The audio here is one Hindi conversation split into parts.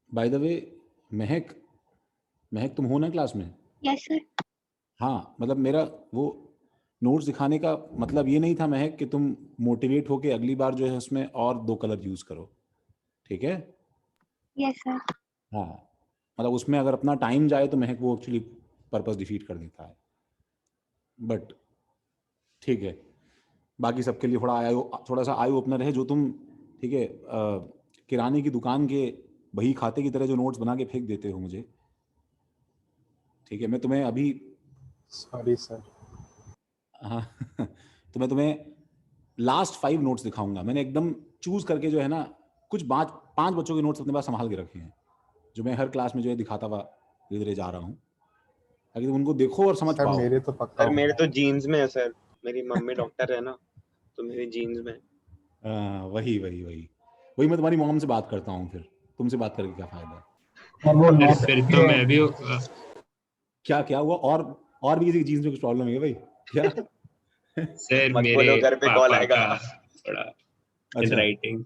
बाय द वे, महक, महक तुम हो ना क्लास में? Yes sir. हाँ, मतलब मेरा वो नोट्स दिखाने का मतलब ये नहीं था महक कि तुम मोटिवेट होके अगली बार जो है उसमें और 2 कलर यूज करो, ठीक है? Yes sir. हाँ, मतलब उसमें अगर अपना टाइम जाए तो महक वो एक्चुअली पर्पस डिफीट कर देता है, बट ठीक है। बाकी सबके लिए थोड़ा सा आई ओपनर है जो तुम, ठीक है, किराने की दुकान के बही खाते की तरह जो नोट्स बना के फेंक देते हो मुझे, ठीक है? मैं तुम्हें अभी, सॉरी सर। हाँ तो मैं तुम्हें लास्ट 5 नोट्स दिखाऊंगा। मैंने एकदम चूज करके जो है ना, कुछ 5 बच्चों के नोट्स अपने पास संभाल के रखे हैं, जो मैं हर क्लास में जो है दिखाता हुआ धीरे धीरे जा रहा हूँ, ताकि तुम उनको देखो और समझ सर पाओ। मेरे तो पक्का सर मेरे होगा। तो जीन्स में है सर, मेरी मम्मी डॉक्टर है ना, तो मेरी जीन्स में है। वही वही वही वही मैं तुम्हारी मॉम से बात करता हूँ, फिर तुमसे बात करके क्या फायदा? और वो फिर तो मैं भी क्या क्या हुआ? और भी किसी की जीन्स में कुछ प्रॉब्लम है भाई? क्या? सर मत मेरे बोलो, घर पे कॉल पापा आएगा। का थोड़ा अच्छा, राइटिंग।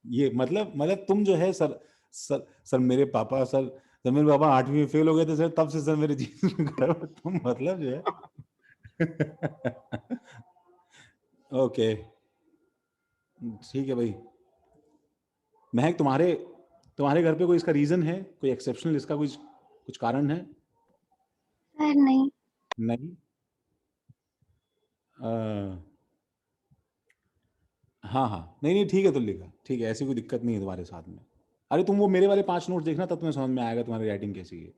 ये मतलब तुम जो है सर मेरे पापा, सर मेरे पापा 8वीं में फेल हो गए थे सर, तब से सर मेरे जीन्स में खराब है। तुम मतलब जो है ओके, ठीक है भाई। महक, तुम्हारे तुम्हारे घर पे कोई इसका रीजन है, कोई एक्सेप्शनल, इसका कुछ कुछ कारण है? सर नहीं। नहीं? हाँ हाँ, नहीं नहीं, ठीक है तुल्लिका, ठीक है, ऐसी कोई दिक्कत नहीं है तुम्हारे साथ में। अरे तुम वो मेरे वाले 5 नोट्स देखना, तब तुम्हें समझ में आएगा तुम्हारी राइटिंग कैसी है।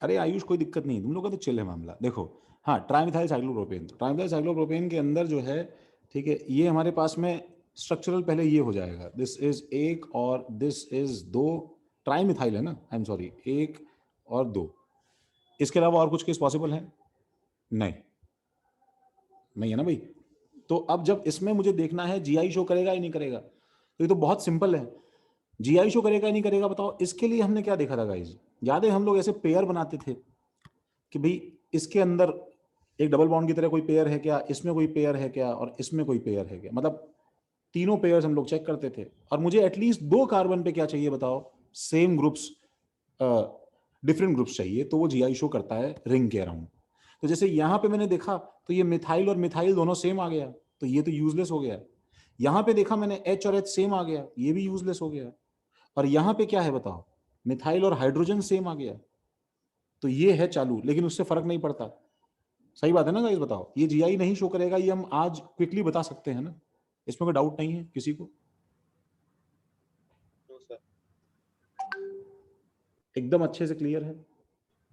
अरे आयुष, कोई दिक्कत नहीं, तुम लोग का तो चिल है मामला। देखो, हाँ, ट्राइमिथाइल साइक्लोप्रोपेन, ट्राइमिथाइल साइक्लोप्रोपेन के अंदर जो है, ठीक है, ये हमारे पास में स्ट्रक्चरल पहले ये हो जाएगा, दिस इज 1 और दिस इज 2। ट्राइमिथाइल है ना, आई एम सॉरी, 1 और 2। इसके अलावा और कुछ केस पॉसिबल है? नहीं, नहीं है ना भाई? तो अब जब इसमें मुझे देखना है जीआई शो करेगा या नहीं करेगा, तो ये तो बहुत सिंपल है। जीआई शो करेगा या नहीं करेगा बताओ? इसके लिए हमने क्या देखा था गाइज? याद है हम लोग ऐसे पेयर बनाते थे कि भाई इसके अंदर एक डबल बॉन्ड की तरह कोई पेयर है क्या, इसमें कोई पेयर है क्या, और इसमें कोई पेयर है क्या, मतलब तीनों पेयर्स हम लोग चेक करते थे। और मुझे एटलीस्ट 2 कार्बन पे क्या चाहिए बताओ? सेम ग्रुप्स, डिफरेंट ग्रुप्स चाहिए, तो वो जीआई शो करता है रिंग के अराउंड। तो जैसे यहाँ पे मैंने देखा तो ये मिथाइल और मिथाइल दोनों सेम आ गया, तो ये तो यूजलेस हो गया। यहाँ पे देखा मैंने एच और एच सेम आ गया, ये भी यूजलेस हो गया। और यहाँ पे क्या है बताओ? मिथाइल और हाइड्रोजन सेम आ गया, तो ये है चालू, लेकिन उससे फर्क नहीं पड़ता। सही बात है ना गाइस? बताओ, ये जीआई नहीं शो करेगा, ये हम आज क्विकली बता सकते हैं ना, इसमें कोई डाउट नहीं है किसी को? No sir. एकदम अच्छे से क्लियर है?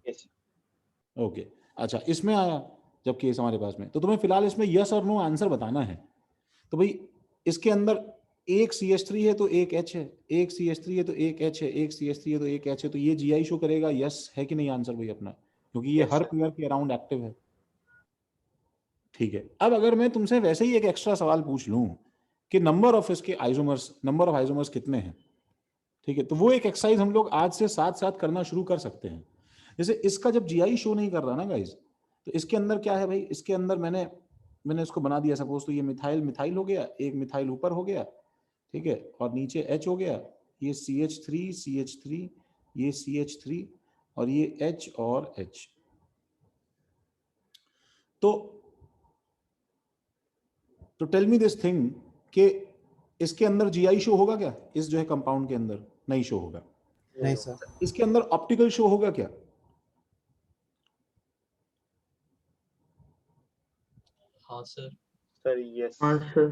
यस। ओके, अच्छा, इसमें आया जब केस हमारे पास में, तो तुम्हें फिलहाल इसमें यस और नो आंसर बताना है। तो भाई इसके अंदर एक CH3 है तो एक H है, एक CH3 है तो एक H है, एक CH3 है तो एक H है, तो ये जीआई शो करेगा, यस है कि नहीं आंसर भाई अपना? क्योंकि ये यस हर सर। पेयर के अराउंड एक्टिव है। ठीक है, अब अगर मैं तुमसे वैसे ही एक एक्स्ट्रा सवाल पूछ लूं कि नंबर ऑफ इसके आइसोमर्स, नंबर ऑफ आइसोमर्स कितने हैं, ठीक है, तो वो एक एक्सरसाइज हम लोग आज से साथ साथ करना शुरू कर सकते हैं। जैसे इसका जब जीआई शो नहीं कर रहा ना गाइज, तो इसके अंदर क्या है भाई? इसके अंदर मैंने मैंने इसको बना दिया सपोज, तो ये मिथाइल मिथाइल हो गया, एक मिथाइल ऊपर हो गया, ठीक है, और नीचे H हो गया, ये CH3, ये CH3, और ये H और H। तो टेल मी दिस थिंग कि इसके अंदर जीआई शो होगा क्या? इस जो है कंपाउंड के अंदर नहीं शो होगा। नहीं सर। इसके अंदर ऑप्टिकल शो होगा क्या? हाँ सर। Sir yes. हाँ सर।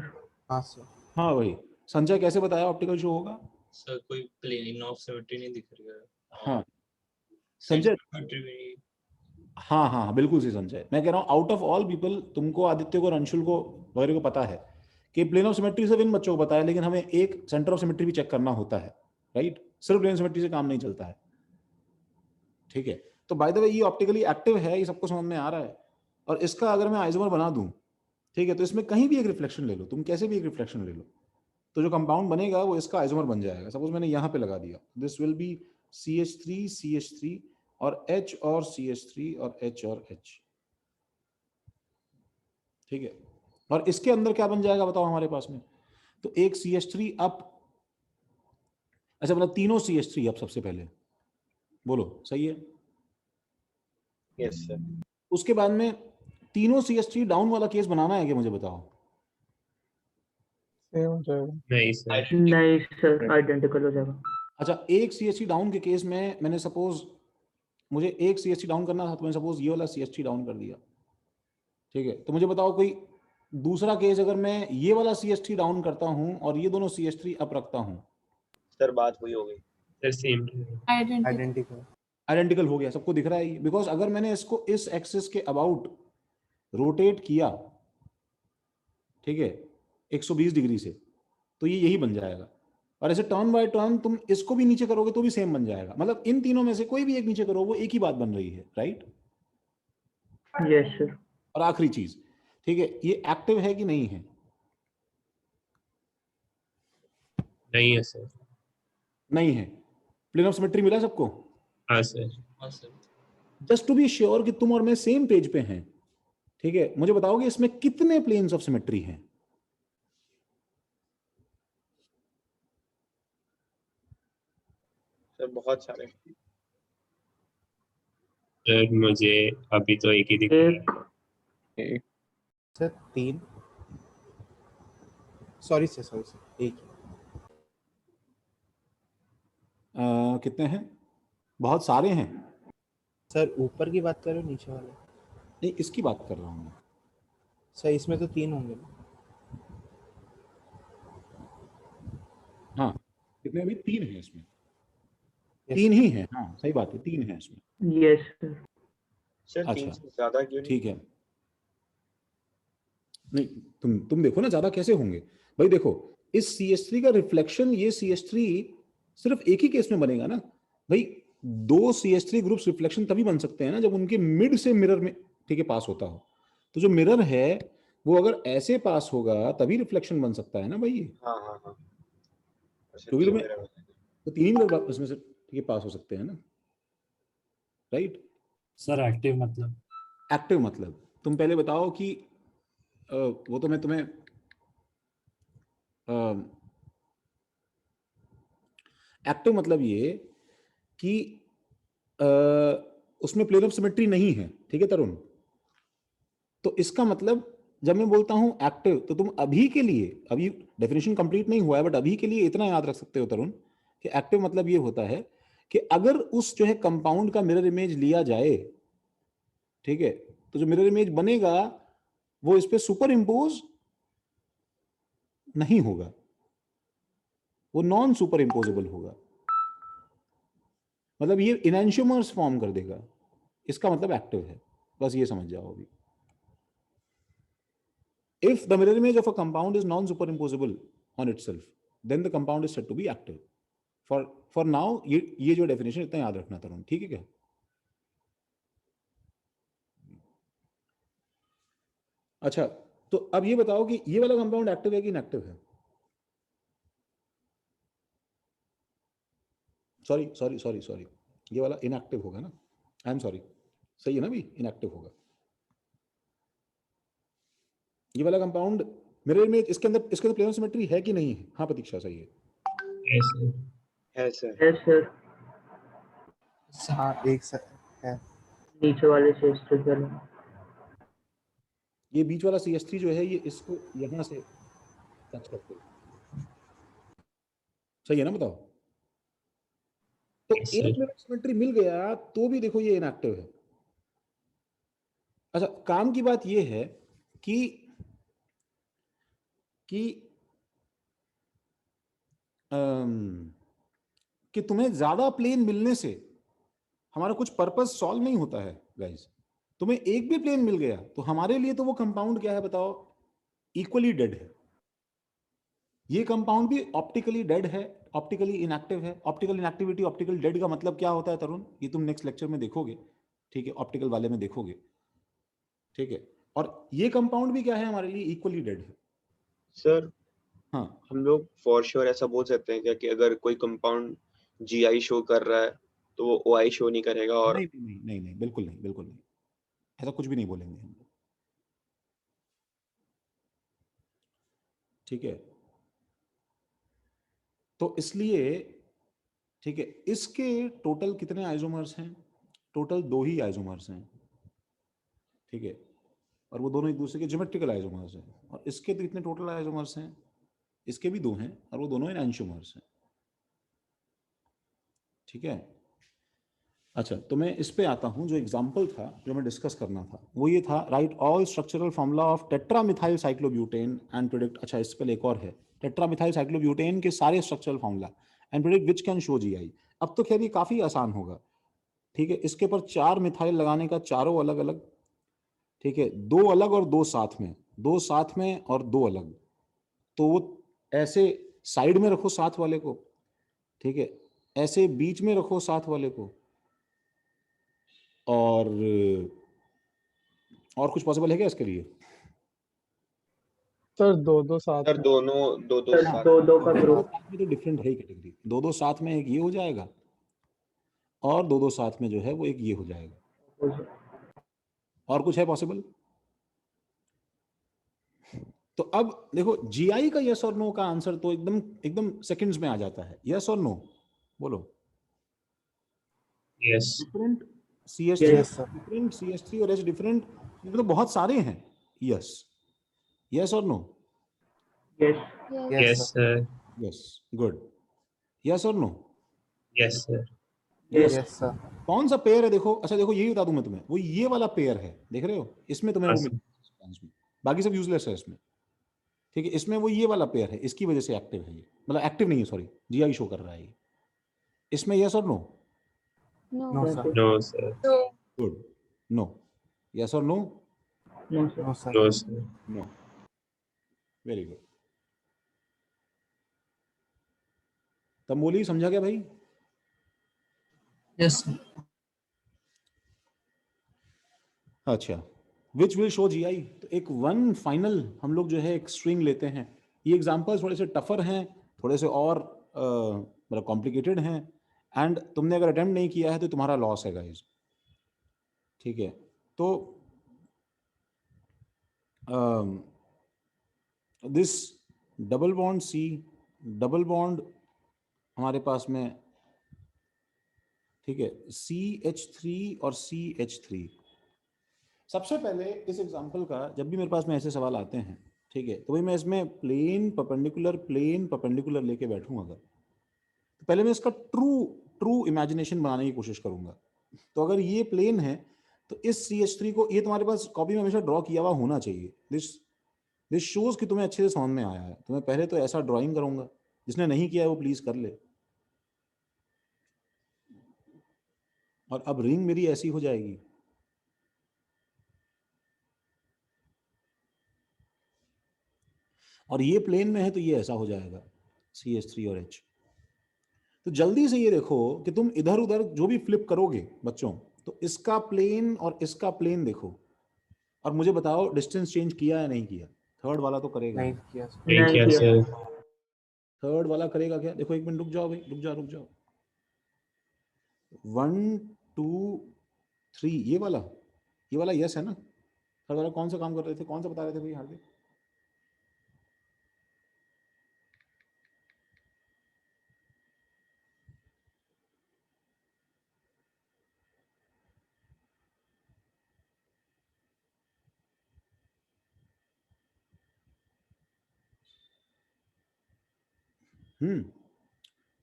हाँ सर। हाँ भाई, संजय कैसे बताया ऑप्टिकल शो होगा? सर कोई प्लेन ऑफ सिमेट्री नहीं दिख रही है। हाँ संजय, सेंटर सिमेट्री भी। हाँ हाँ हाँ, बिल्कुल सही संजय। मैं कह रहा हूँ आउट ऑफ ऑल पीपल, तुमको, आदित्य को और अंशुल को वगैरह को पता है कि प्लेन ऑफ सिमेट्री सिर्फ इन बच्चों को पता है, लेकिन हमें एक सेंटर ऑफ सिमेट्री भी चेक करना होता है, राइट? सिर्फ प्लेन सिमेट्री से काम नहीं चलता है, ठीक है? तो बाय द वे ये ऑप्टिकली एक्टिव है, ये सबको समझ में आ रहा है। और इसका अगर मैं आइसोमर बना दूं, ठीक है, तो इसमें कहीं भी एक रिफ्लेक्शन ले लो तुम, कैसे भी एक रिफ्लेक्शन ले लो, तो जो कंपाउंड बनेगा वो इसका आइसोमर बन जाएगा। सपोज मैंने यहाँ पे लगा दिया, दिस विल बी CH3 और H और CH3 और H और H, ठीक है? और इसके अंदर क्या बन जाएगा बताओ हमारे पास में? तो एक CH3 अप अच्छा मतलब तीनों CH3 अब सबसे पहले बोलो, सही है। Yes sir. उसके बाद में तीनों CH3 डाउन वाला केस बनाना है कि मुझे बताओ। सेम हो जाएगा। नहीं सर, नहीं सर, आइडेंटिकल हो जाएगा। अच्छा एक CH3 डाउन के केस में मैंने सपोज मुझे एक CH3 डाउन करना था, तो मैंने सपोज ये वाला CH3 डाउन कर दिया, ठीक है। तो मुझे बताओ कोई दूसरा केस अगर मैं ये वाला CH3 डाउन करता हूं और ये दोनों CH3 अप रखता हूं, सर बात हुई हो गई। Sir same identical. आइडेंटिकल हो गया, सबको दिख रहा है ये। बिकॉज अगर मैंने इसको इस एक्सिस के अबाउट रोटेट किया, ठीक है, 120 डिग्री से, तो ये यही बन जाएगा। और ऐसे टर्न बाय टर्न तुम इसको भी नीचे करोगे तो भी सेम बन जाएगा। मतलब इन तीनों में से कोई भी एक नीचे करो वो एक ही बात बन रही है, राइट। Yes sir. और आखिरी चीज, ठीक है, ये एक्टिव है कि नहीं है? नहीं है सर। नहीं है। प्लेन ऑफ सिमेट्री मिला सबको? हाँ सर। हाँ sir. Just to be sure कि तुम और मैं सेम पेज पे हैं, ठीक है, मुझे बताओगे इसमें कितने प्लेन्स ऑफ सिमेट्री हैं? सर बहुत सारे। सर मुझे अभी तो एक ही दिख रहा है। एक सर 3। सॉरी सर, एक ही। कितने हैं? बहुत सारे हैं। सर ऊपर की बात कर रहे हो नीचे वाले? नहीं, इसकी बात कर रहा हूं मैं। सर इसमें तो 3 होंगे ना। हाँ, कितने? अभी 3 हैं इसमें। Yes, 3 ही हैं, हाँ सही बात है, 3 हैं इसमें। Yes sir. सर अच्छा। 3 से ज्यादा क्यों नहीं? ठीक है। नहीं, तुम देखो ना ज्यादा कैसे होंगे भाई। देखो इस CH3 का रिफ्लेक्शन, ये CH3 सिर्फ एक ही केस में बनेगा ना भाई। 2 CH3 ग्रुप्स रिफ्लेक्शन तभी बन सकते हैं ना जब उनके मिड से मिरर में, ठीक है, पास होता हो। तो जो मिरर है वो अगर ऐसे पास होगा तभी रिफ्लेक्शन बन सकता है ना भाई ये। हाँ हाँ हाँ। अच्छा क्योंकि 3 तुम्हें मेरा तो 3 ही मिरर इसमें से, ठीक है, पास हो सकते हैं ना, राइट। सर एक्टिव मतलब? एक्टिव मतलब तुम पहले बताओ कि वो तो मैं तुम्हें एक्टिव मतलब ये कि अ, उसमें प्लेन ऑफ सिमेट्री नहीं है, ठीक है तरुण। तो इसका मतलब जब मैं बोलता हूं एक्टिव, तो तुम अभी के लिए, अभी डेफिनेशन कंप्लीट नहीं हुआ है, बट अभी के लिए इतना याद रख सकते हो तरुण कि एक्टिव मतलब ये होता है कि अगर उस जो है कंपाउंड का मिरर इमेज लिया जाए, ठीक है, तो जो मिरर इमेज बनेगा वो इस पे सुपर इम्पोज नहीं होगा, वो नॉन सुपर इम्पोजेबल होगा। मतलब ये इनैंशियोमर्स फॉर्म कर देगा, इसका मतलब एक्टिव है। बस ये समझ जाओ अभी। If the mirror image of a compound is non-superimposable on itself, then the compound is said to be active. For now ये जो डेफिनेशन इतना याद रखना तरुण, ठीक है क्या? अच्छा, तो अब ये बताओ कि ये वाला कंपाउंड एक्टिव है कि इनएक्टिव है? सॉरी सॉरी सॉरी सॉरी, ये वाला इनएक्टिव होगा ना। आई एम सॉरी, सही है ना भी, इनएक्टिव होगा ये वाला कंपाउंड। मिरर इमेज इसके अंदर प्लेन ऑफ सिमेट्री है कि नहीं है? हाँ प्रतीक्षा, सही है। ऐसे है सर। Yes sir. हाँ एक सर है। नीचे वाले से स्ट्रेट वाले। ये बीच वाला CH3 जो है ये इसको यहां से टच करते हैं, सही है ना? बताओ। तो Yes, एक sir. प्लेन ऑफ सिमेट्री मिल गया तो भी देखो ये इनएक्टिव है। अच्छा, काम की बात ये है कि कि कि तुम्हें ज्यादा प्लेन मिलने से हमारा कुछ पर्पस सॉल्व नहीं होता है गाइस। तुम्हें एक भी प्लेन मिल गया तो हमारे लिए तो वो कंपाउंड क्या है बताओ? इक्वली डेड है। ये कंपाउंड भी ऑप्टिकली डेड है, ऑप्टिकली इनएक्टिव है। ऑप्टिकल इनएक्टिविटी, ऑप्टिकल डेड का मतलब क्या होता है तरुण? ये तुम नेक्स्ट लेक्चर में देखोगे, ठीक है, ऑप्टिकल वाले में देखोगे, ठीक है। और ये कंपाउंड भी क्या है हमारे लिए? इक्वली डेड है। सर हाँ, हम लोग फॉर श्योर ऐसा बोल सकते हैं क्या कि अगर कोई कंपाउंड GI शो कर रहा है तो वो OI शो नहीं करेगा? और नहीं नहीं नहीं नहीं, बिल्कुल नहीं, बिल्कुल नहीं, ऐसा कुछ भी नहीं बोलेंगे हम लोग, ठीक है। तो इसलिए ठीक है, इसके टोटल कितने आइसोमर्स हैं? टोटल 2 ही आइसोमर्स हैं, ठीक है, और वो दोनों एक दूसरे के ज्योमेट्रिकल आइसोमर्स हैं। और इसके तो कितने टोटल आइसोमर्स हैं? इसके भी 2 हैं और वो दोनों एनांशियोमर्स हैं, ठीक है। अच्छा, तो मैं इस पे आता हूँ। जो एग्जाम्पल था जो मैं डिस्कस करना था वो ये था, right all structural formula of टेट्रामिथाइल cyclobutane and predict. अच्छा, इस पे एक और है, टेट्रामिथाइल साइक्लोब्यूटेन के सारे structural formula and predict which can show GI. अब तो खैर ये काफी आसान होगा, ठीक है। इसके ऊपर 4 मिथाइल लगाने का, चारों अलग अलग, ठीक है, 2 अलग और 2 साथ में, 2 साथ में और 2 अलग। तो वो ऐसे साइड में रखो साथ वाले को, ठीक है, ऐसे बीच में रखो साथ वाले को, और कुछ पॉसिबल है क्या इसके लिए? सर 2-2 साथ सर में। दोनों दो दो सर साथ 2-2 का दो ग्रुप। साथ में तो डिफरेंट है कैटेगरी, 2-2 साथ में एक ये हो जाएगा और 2-2 साथ में जो है वो एक ये हो जाएगा। और कुछ है पॉसिबल? तो अब देखो, जीआई का यस और नो का आंसर तो एकदम एकदम सेकंड्स में आ जाता है। यस और नो बोलो। Yes different CH3, Yes, sir. Different CH3 और H डिफरेंट, मतलब बहुत सारे हैं। यस, यस और no? Yes Yes. Yes sir yes, good. Yes और no? Yes sir yes Yes, sir. कौन सा पेयर है देखो? अच्छा देखो, यही बता दूं मैं तुम्हें, वो ये वाला पेयर है, देख रहे हो? इसमें तुम्हें वो हाँ, मिल, बाकी सब यूजलेस है इसमें, ठीक है। इसमें वो ये वाला पेयर है, इसकी वजह से एक्टिव है ये, मतलब एक्टिव नहीं है, सॉरी, जीआई शो कर रहा है ये। इसमें यस और no? No. No, sir. No sir good, no. Yes और no? No sir No, sir. No sir no, very good. Tamboli समझा गया भाई? यस अच्छा, विच विल शो जीआई। तो एक वन फाइनल हम लोग जो है एक स्ट्रिंग लेते हैं। ये एग्जांपल्स थोड़े से टफर हैं, थोड़े से और मतलब कॉम्प्लिकेटेड हैं, एंड तुमने अगर अटेम्प्ट नहीं किया है तो तुम्हारा लॉस है गाइस, ठीक है। तो this double bond C, double bond हमारे पास में, ठीक है, CH3 और CH3। सबसे पहले इस एग्जांपल का जब भी मेरे पास में ऐसे सवाल आते हैं, ठीक है, तो भाई मैं इसमें प्लेन परपेंडिकुलर लेके बैठूं अगर, तो पहले मैं इसका ट्रू इमेजिनेशन बनाने की कोशिश करूंगा। तो अगर ये प्लेन है तो इस CH3 को, ये तुम्हारे पास कॉपी में हमेशा ड्रॉ किया हुआ होना चाहिए। दिस शोज कि तुम्हें अच्छे से समझ में आया है। तो मैं पहले तो ऐसा ड्राइंग करूंगा, जिसने नहीं किया है वो प्लीज कर ले। और अब रिंग मेरी ऐसी हो जाएगी, और ये प्लेन में है तो ये ऐसा हो जाएगा, CH3 और H। तो जल्दी से ये देखो कि तुम इधर उधर जो भी फ्लिप करोगे बच्चों, तो इसका प्लेन और इसका प्लेन देखो, और मुझे बताओ डिस्टेंस चेंज किया या नहीं किया। थर्ड वाला तो करेगा, नहीं किया sir. नहीं किया सर थर्ड वाला करेगा क्या? देखो एक मिनट रुक जाओ भाई, रुक जाओ। 1 2 3, ये वाला यस है ना? थर्ड वाला कौन सा काम कर रहे थे, कौन सा बता रहे थे भाई हार्दिक?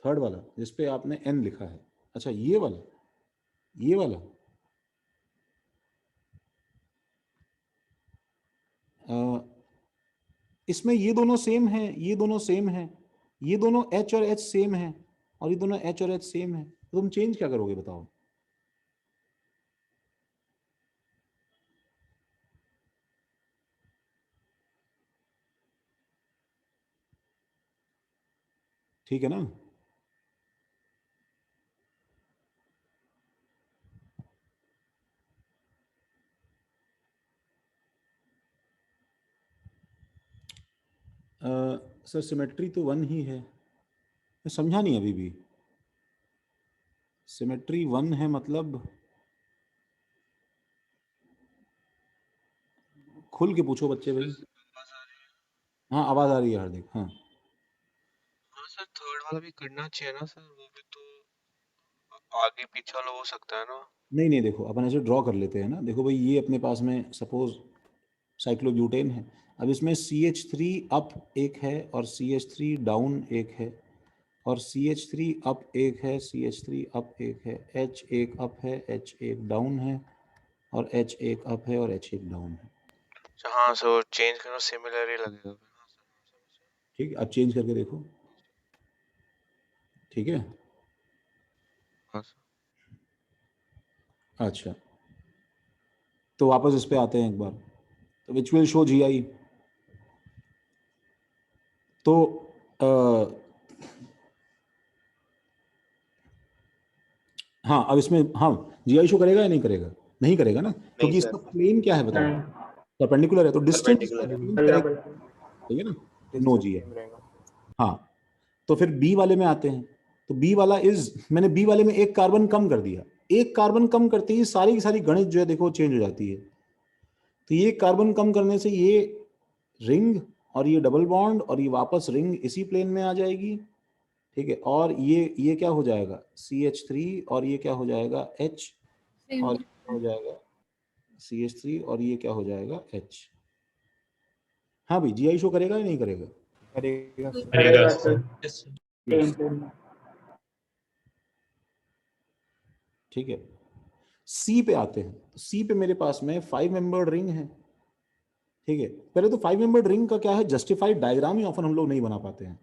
थर्ड वाला जिसपे आपने n लिखा है। अच्छा, ये वाला इसमें ये दोनों सेम है, ये दोनों सेम है, ये दोनों H और H सेम है, और ये दोनों H और H सेम है। तो तुम चेंज क्या करोगे बताओ? ठीक है ना? सर सिमेट्री तो 1 ही है, मैं समझा नहीं अभी भी। सिमेट्री 1 है मतलब, खुल के पूछो बच्चे भाई। हाँ आवाज आ रही है हार्दिक, हाँ। हाँ सर थर्ड वाला भी करना चाहिए ना सर, वो भी तो आगे पीछे वाला हो सकता है ना। नहीं नहीं, देखो अपन ऐसे ड्रॉ कर लेते हैं ना। देखो भाई, ये अपने पास में सपोज साइक्लोब्यूटेन है। अब इसमें CH3 अप एक है और CH3 डाउन एक है, और CH3 अप एक है, CH3 अप एक है, H एक अप है, H एक डाउन है, और H एक अप है और H एक डाउन है। अच्छा, हाँ सर, चेंज करना सिमिलर ही लगेगा। ठीक है, अब चेंज करके देखो। ठीक है, हाँ सर। अच्छा, तो वापस इस पे आते हैं एक बार। तो विच विल शो GI। तो हाँ, अब इसमें हाँ GI शो करेगा या नहीं करेगा? नहीं करेगा ना, क्योंकि सर। इसका प्लेन क्या है बताओ? नहीं परपेंडिकुलर है, तो डिस्टेंस Perpendicular है। अगला क्वेश्चन ठीक है ना, नो Distance GI। same रहेगा। हाँ, तो फिर बी वाले में आते हैं। तो बी वाला मैंने बी वाले में एक कार्बन कम कर दिया। एक कार्बन कम करते ही सारी की सारी गणित जो है देखो चेंज हो जाती है। तो ये कार्बन कम करने से ये रिंग और ये डबल बॉन्ड और ये वापस रिंग इसी प्लेन में आ जाएगी। ठीक है, और ये क्या हो जाएगा CH3, और ये क्या हो जाएगा H, और ये क्या हो जाएगा CH3, और ये क्या हो जाएगा H। हाँ भाई, GI शो करेगा या नहीं करेगा? करेगा सर। करेगा sir. Yes, sir. Same plane में ठीक है, सी पे आते हैं। सी पे मेरे पास में 5 मेंबर्ड रिंग है। ठीक है, पहले तो 5 मेंबर्ड रिंग का क्या है, जस्टिफाइड डायग्राम ही ऑफन हम लोग नहीं बना पाते हैं।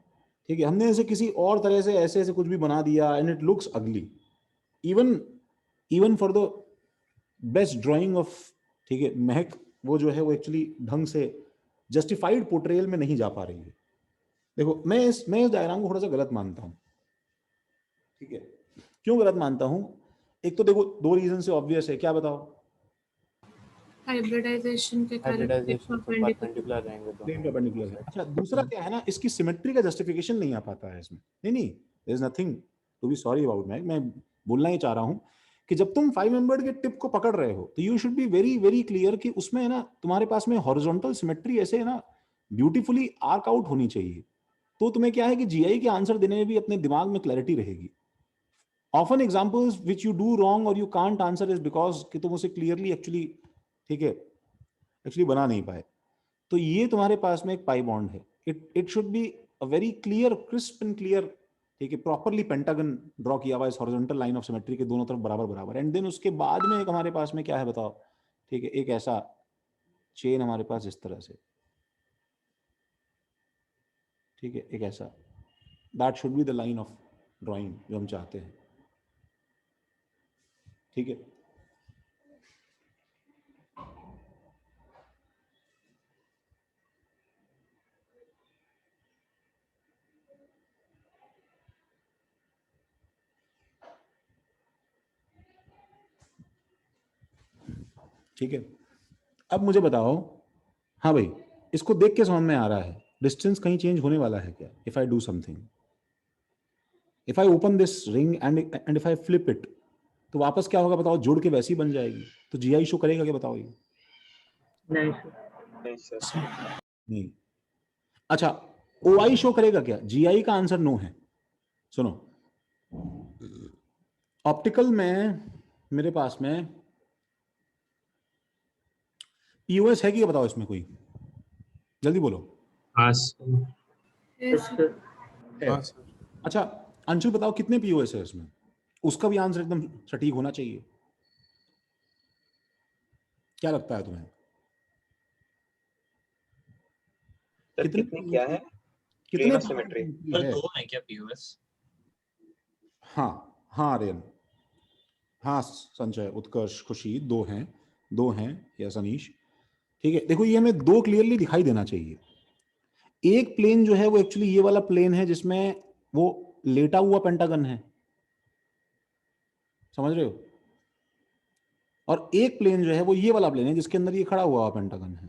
ठीक है, हमने ऐसे किसी और तरह से ऐसे ऐसे कुछ भी बना दिया एंड इट लुक्स अगली, even for the best drying of, ठीक है, महक, वो जो है वो एक्चुअली ढंग से जस्टिफाइड पोर्ट्रेयल में नहीं जा पा रही है। देखो, मैं इस डायग्राम को थोड़ा सा गलत मानता हूं। ठीक है, क्यों गलत मानता हूं? एक तो देखो, 2 रीजन से ऑब्वियस है, क्या बताओ? हाइब्रिडाइजेशन के कारण हाइब्रिडाइजेशन तो परपेंडिकुलर रहेंगे प्लेन दोनों। परपेंडिकुलर है। अच्छा, दूसरा क्या है ना, इसकी सिमेट्री का जस्टिफिकेशन नहीं आ पाता है इसमें। नहीं, there is nothing to be sorry about. मैं बोलना ही चाह रहा हूं कि जब तुम 5 मेंबर्ड के टिप को पकड़ रहे हो तो you should be very very clear कि उसमें है ना तुम्हारे पास में हॉरिजॉन्टल सिमेट्री ऐसे है ना ब्यूटीफुली आर्क आउट होनी चाहिए। तो तुम्हें क्या है कि GI के आंसर देने में भी अपने दिमाग में क्लैरिटी रहेगी। Often examples which you do wrong और you can't answer is because कि तुम उसे क्लियरली एक्चुअली, ठीक है, एक्चुअली बना नहीं पाए। तो ये तुम्हारे पास में एक पाई बॉन्ड है। It should be a very clear, crisp and clear, ठीक है, प्रॉपरली पेंटागन ड्रॉ किया हुआ इस हॉरिजॉन्टल लाइन ऑफ सिमेट्री के दोनों तरफ बराबर बराबर। एंड देन उसके बाद में एक हमारे पास में क्या है बताओ? ठीक है, एक ऐसा चेन हमारे पास इस तरह से, ठीक है, एक ऐसा, that should be the line of drawing जो हम चाहते हैं। ठीक है, ठीक है। अब मुझे बताओ, हाँ भाई, इसको देख के समझ में आ रहा है डिस्टेंस कहीं चेंज होने वाला है क्या? If I do something, if I open this ring and if I flip it, तो वापस क्या होगा बताओ? जुड़ के वैसी बन जाएगी। तो GI शो करेगा क्या बताओ? ये नहीं सर। नहीं सर। नहीं। अच्छा, OI शो करेगा क्या? GI का आंसर नो है। सुनो, ऑप्टिकल में मेरे पास में POS है कि बताओ इसमें कोई? जल्दी बोलो। हाँ सर। Yes sir. हाँ सर। अच्छा, अंशुल बताओ कितने POS है इसमें? उसका भी आंसर एकदम सटीक होना चाहिए। क्या लगता है तुम्हें? सर कितनी क्या है? कितने Plane of symmetry। सर है? 2 है क्या POS? हाँ हाँ आर्यन, हाँ संजय, उत्कर्ष, खुशी, 2 हैं, 2 हैं या सनीश। ठीक है, देखो ये हमें 2 क्लियरली दिखाई देना चाहिए। एक प्लेन जो है वो एक्चुअली ये वाला प्लेन है जिसमें वो लेटा हुआ पेंटागन है, समझ रहे हो? और एक प्लेन जो है वो ये वाला प्लेन है जिसके अंदर ये खड़ा हुआ पेंटागन है।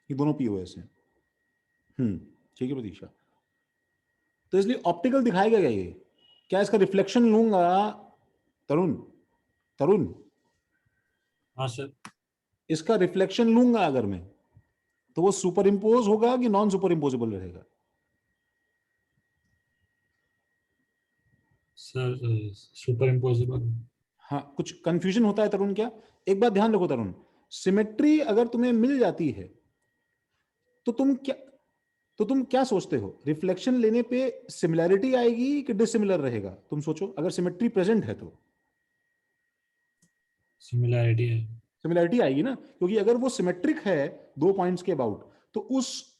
ये दोनों POS हैं। ठीक है प्रतीक्षा। तो इसलिए ऑप्टिकल दिखाएगा क्या ये? क्या इसका रिफ्लेक्शन लूंगा? तरुण, तरुण, हाँ सर। इसका रिफ्लेक्शन लूंगा अगर मैं, तो वो सुपर इम्पोज होगा कि नॉन सुपर इम्पोजेबल रहेगा? Sir super imposable. हाँ, कुछ कंफ्यूजन होता है तरुण क्या? एक बात ध्यान रखो तरुण, सिमेट्री अगर तुम्हें मिल जाती है तो तुम क्या सोचते हो? रिफ्लेक्शन लेने पे सिमिलैरिटी आएगी कि डिसिमिलर रहेगा? तुम सोचो, अगर सिमेट्री प्रेजेंट है तो सिमिलैरिटी है। सिमिलैरिटी आएगी ना, क्योंकि अगर वो सिमेट्रिक है 2 पॉइंट्स के अबाउट, तो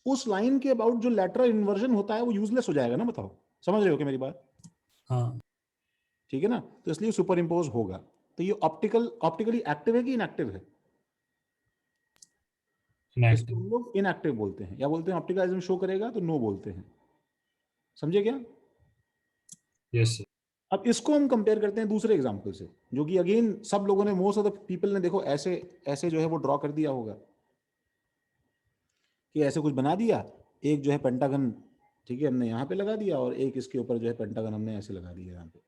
उस लाइन के अबाउट जो लैटरल इन्वर्जन होता है वो यूजलेस हो जाएगा ना। बताओ, समझ रहे हो क्या मेरी बात? हाँ ठीक है ना, तो इसलिए सुपर इम्पोज होगा। तो ये ऑप्टिकली एक्टिव है कि इनएक्टिव है? इसको इनएक्टिव। हम लोग इनएक्टिव बोलते हैं, या बोलते हैं ऑप्टिकलाइजेशन शो करेगा तो नो बोलते हैं। समझे क्या? Yes sir. अब इसको हम कंपेयर करते हैं दूसरे एग्जांपल से, जो कि अगेन सब लोगों ने, मोस्ट ऑफ द पीपल ने देखो ऐसे ऐसे जो है वो ड्रॉ कर दिया होगा कि ऐसे कुछ बना दिया, एक जो है पेंटागन, ठीक है, हमने यहाँ पे लगा दिया, और एक इसके ऊपर जो है पेंटागन हमने ऐसे लगा दिया यहाँ पे।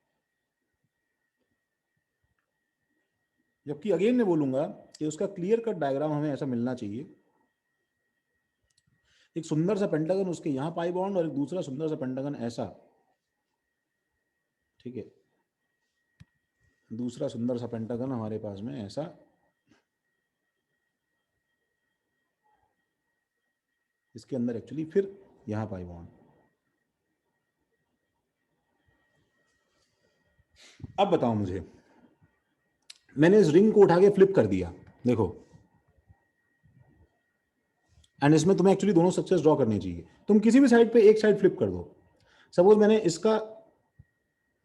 जबकि अगेन मैं बोलूंगा कि उसका क्लियर कट डायग्राम हमें ऐसा मिलना चाहिए, एक सुंदर सा पेंटागन, उसके यहाँ पाई बॉन्ड, और एक दूसरा सुंदर सा पेंटागन ऐसा, ठीक है, दूसरा सुंदर सा पेंटागन हमारे पास में ऐसा, इसके अंदर एक्चुअली फिर यहाँ पाई बॉन्ड। अब बताओ मुझे, मैंने इस रिंग को उठा के फ्लिप कर दिया, देखो, एंड इसमें तुम्हें एक्चुअली दोनों स्ट्रक्चर्स ड्रॉ करने चाहिए। तुम किसी भी साइड पे एक साइड फ्लिप कर दो। सपोज मैंने इसका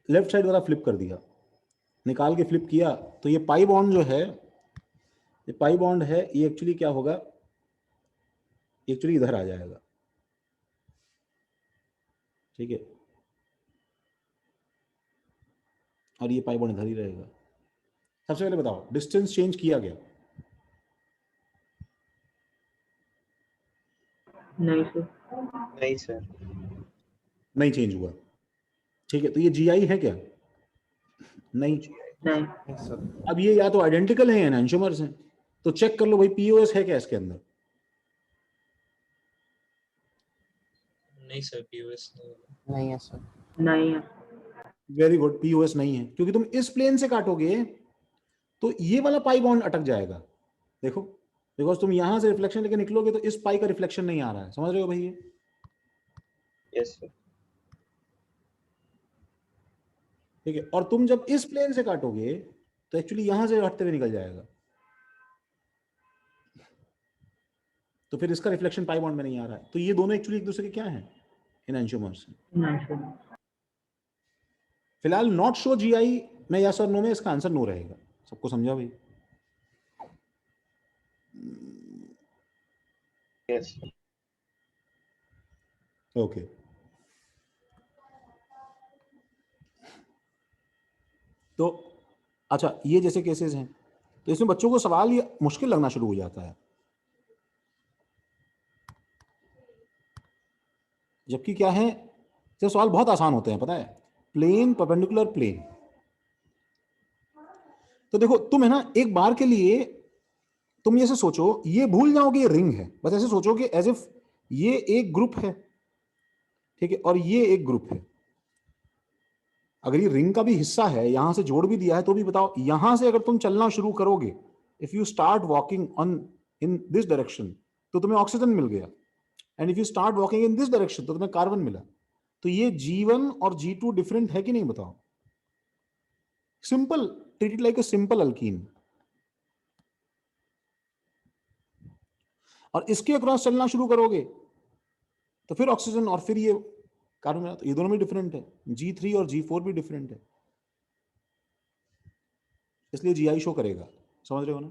लेफ्ट साइड वाला फ्लिप कर दिया, निकाल के फ्लिप किया, तो ये पाई बॉन्ड जो है, ये पाई बॉन्ड है, ये एक्चुअली क्या होगा, एक्चुअली इधर आ जाएगा, ठीक है, और ये पाई बॉन्ड इधर ही रहेगा। सबसे पहले बताओ, डिस्टेंस चेंज किया गया? नहीं सर। नहीं सर। नहीं चेंज हुआ, ठीक है, तो ये जीआई है क्या? नहीं। नहीं। Yes, sir. अब ये या तो आइडेंटिकल है या एनांशियोमर्स हैं, तो चेक कर लो भाई, पीओएस है क्या इसके अंदर? नहीं सर, पीओएस नहीं है। नहीं है सर। नहीं है। वेरी गुड, पीओएस नहीं है, क्योंकि तुम इस प्लेन से काटोगे तो ये वाला पाई बॉन्ड अटक जाएगा। देखो, बिकॉज तुम यहां से रिफ्लेक्शन लेके निकलोगे तो इस पाई का रिफ्लेक्शन नहीं आ रहा है, समझ रहे हो भाई? ये यस सर। ठीक है, और तुम जब इस प्लेन से काटोगे तो एक्चुअली यहां से हटते हुए निकल जाएगा, तो फिर इसका रिफ्लेक्शन पाई बॉन्ड में नहीं आ रहा है। तो ये दोनों एक्चुअली एक दूसरे के क्या हैं? एनांशियोमर्स हैं। नहीं सर। फिलहाल नॉट शो जीआई में यस और नो में इसका आंसर नो रहेगा। सबको समझा भाई? Yes sir. ओके, तो अच्छा, ये जैसे केसेस हैं, तो इसमें बच्चों को सवाल ये मुश्किल लगना शुरू हो जाता है, जबकि क्या है, ये सवाल बहुत आसान होते हैं, पता है? Plane, perpendicular, plane. तो देखो, तुम है ना, एक बार के लिए तुम ये से सोचो, ये भूल जाओगे ये रिंग है, बस ऐसे सोचोगे एज इफ ये एक ग्रुप है, ठीक है, और ये एक ग्रुप है। अगर ये रिंग का भी हिस्सा है, यहां से जोड़ भी दिया है, तो भी बताओ, यहां से अगर तुम चलना शुरू करोगे, if you start walking on in this direction, तो तुम्हें ऑक्सीजन मिल गया, and if you start walking in this direction तो तुम्हें कार्बन मिला। तो ये G1 और G2 डिफरेंट है कि नहीं, बताओ? Simple, treat it like a simple alkyne. और इसके अक्रॉस चलना शुरू करोगे तो फिर ऑक्सीजन और फिर ये कार्बन मिला, तो ये दोनों भी डिफरेंट है, G3 और G4 भी डिफरेंट है, इसलिए जीआई शो करेगा। समझ रहे हो ना?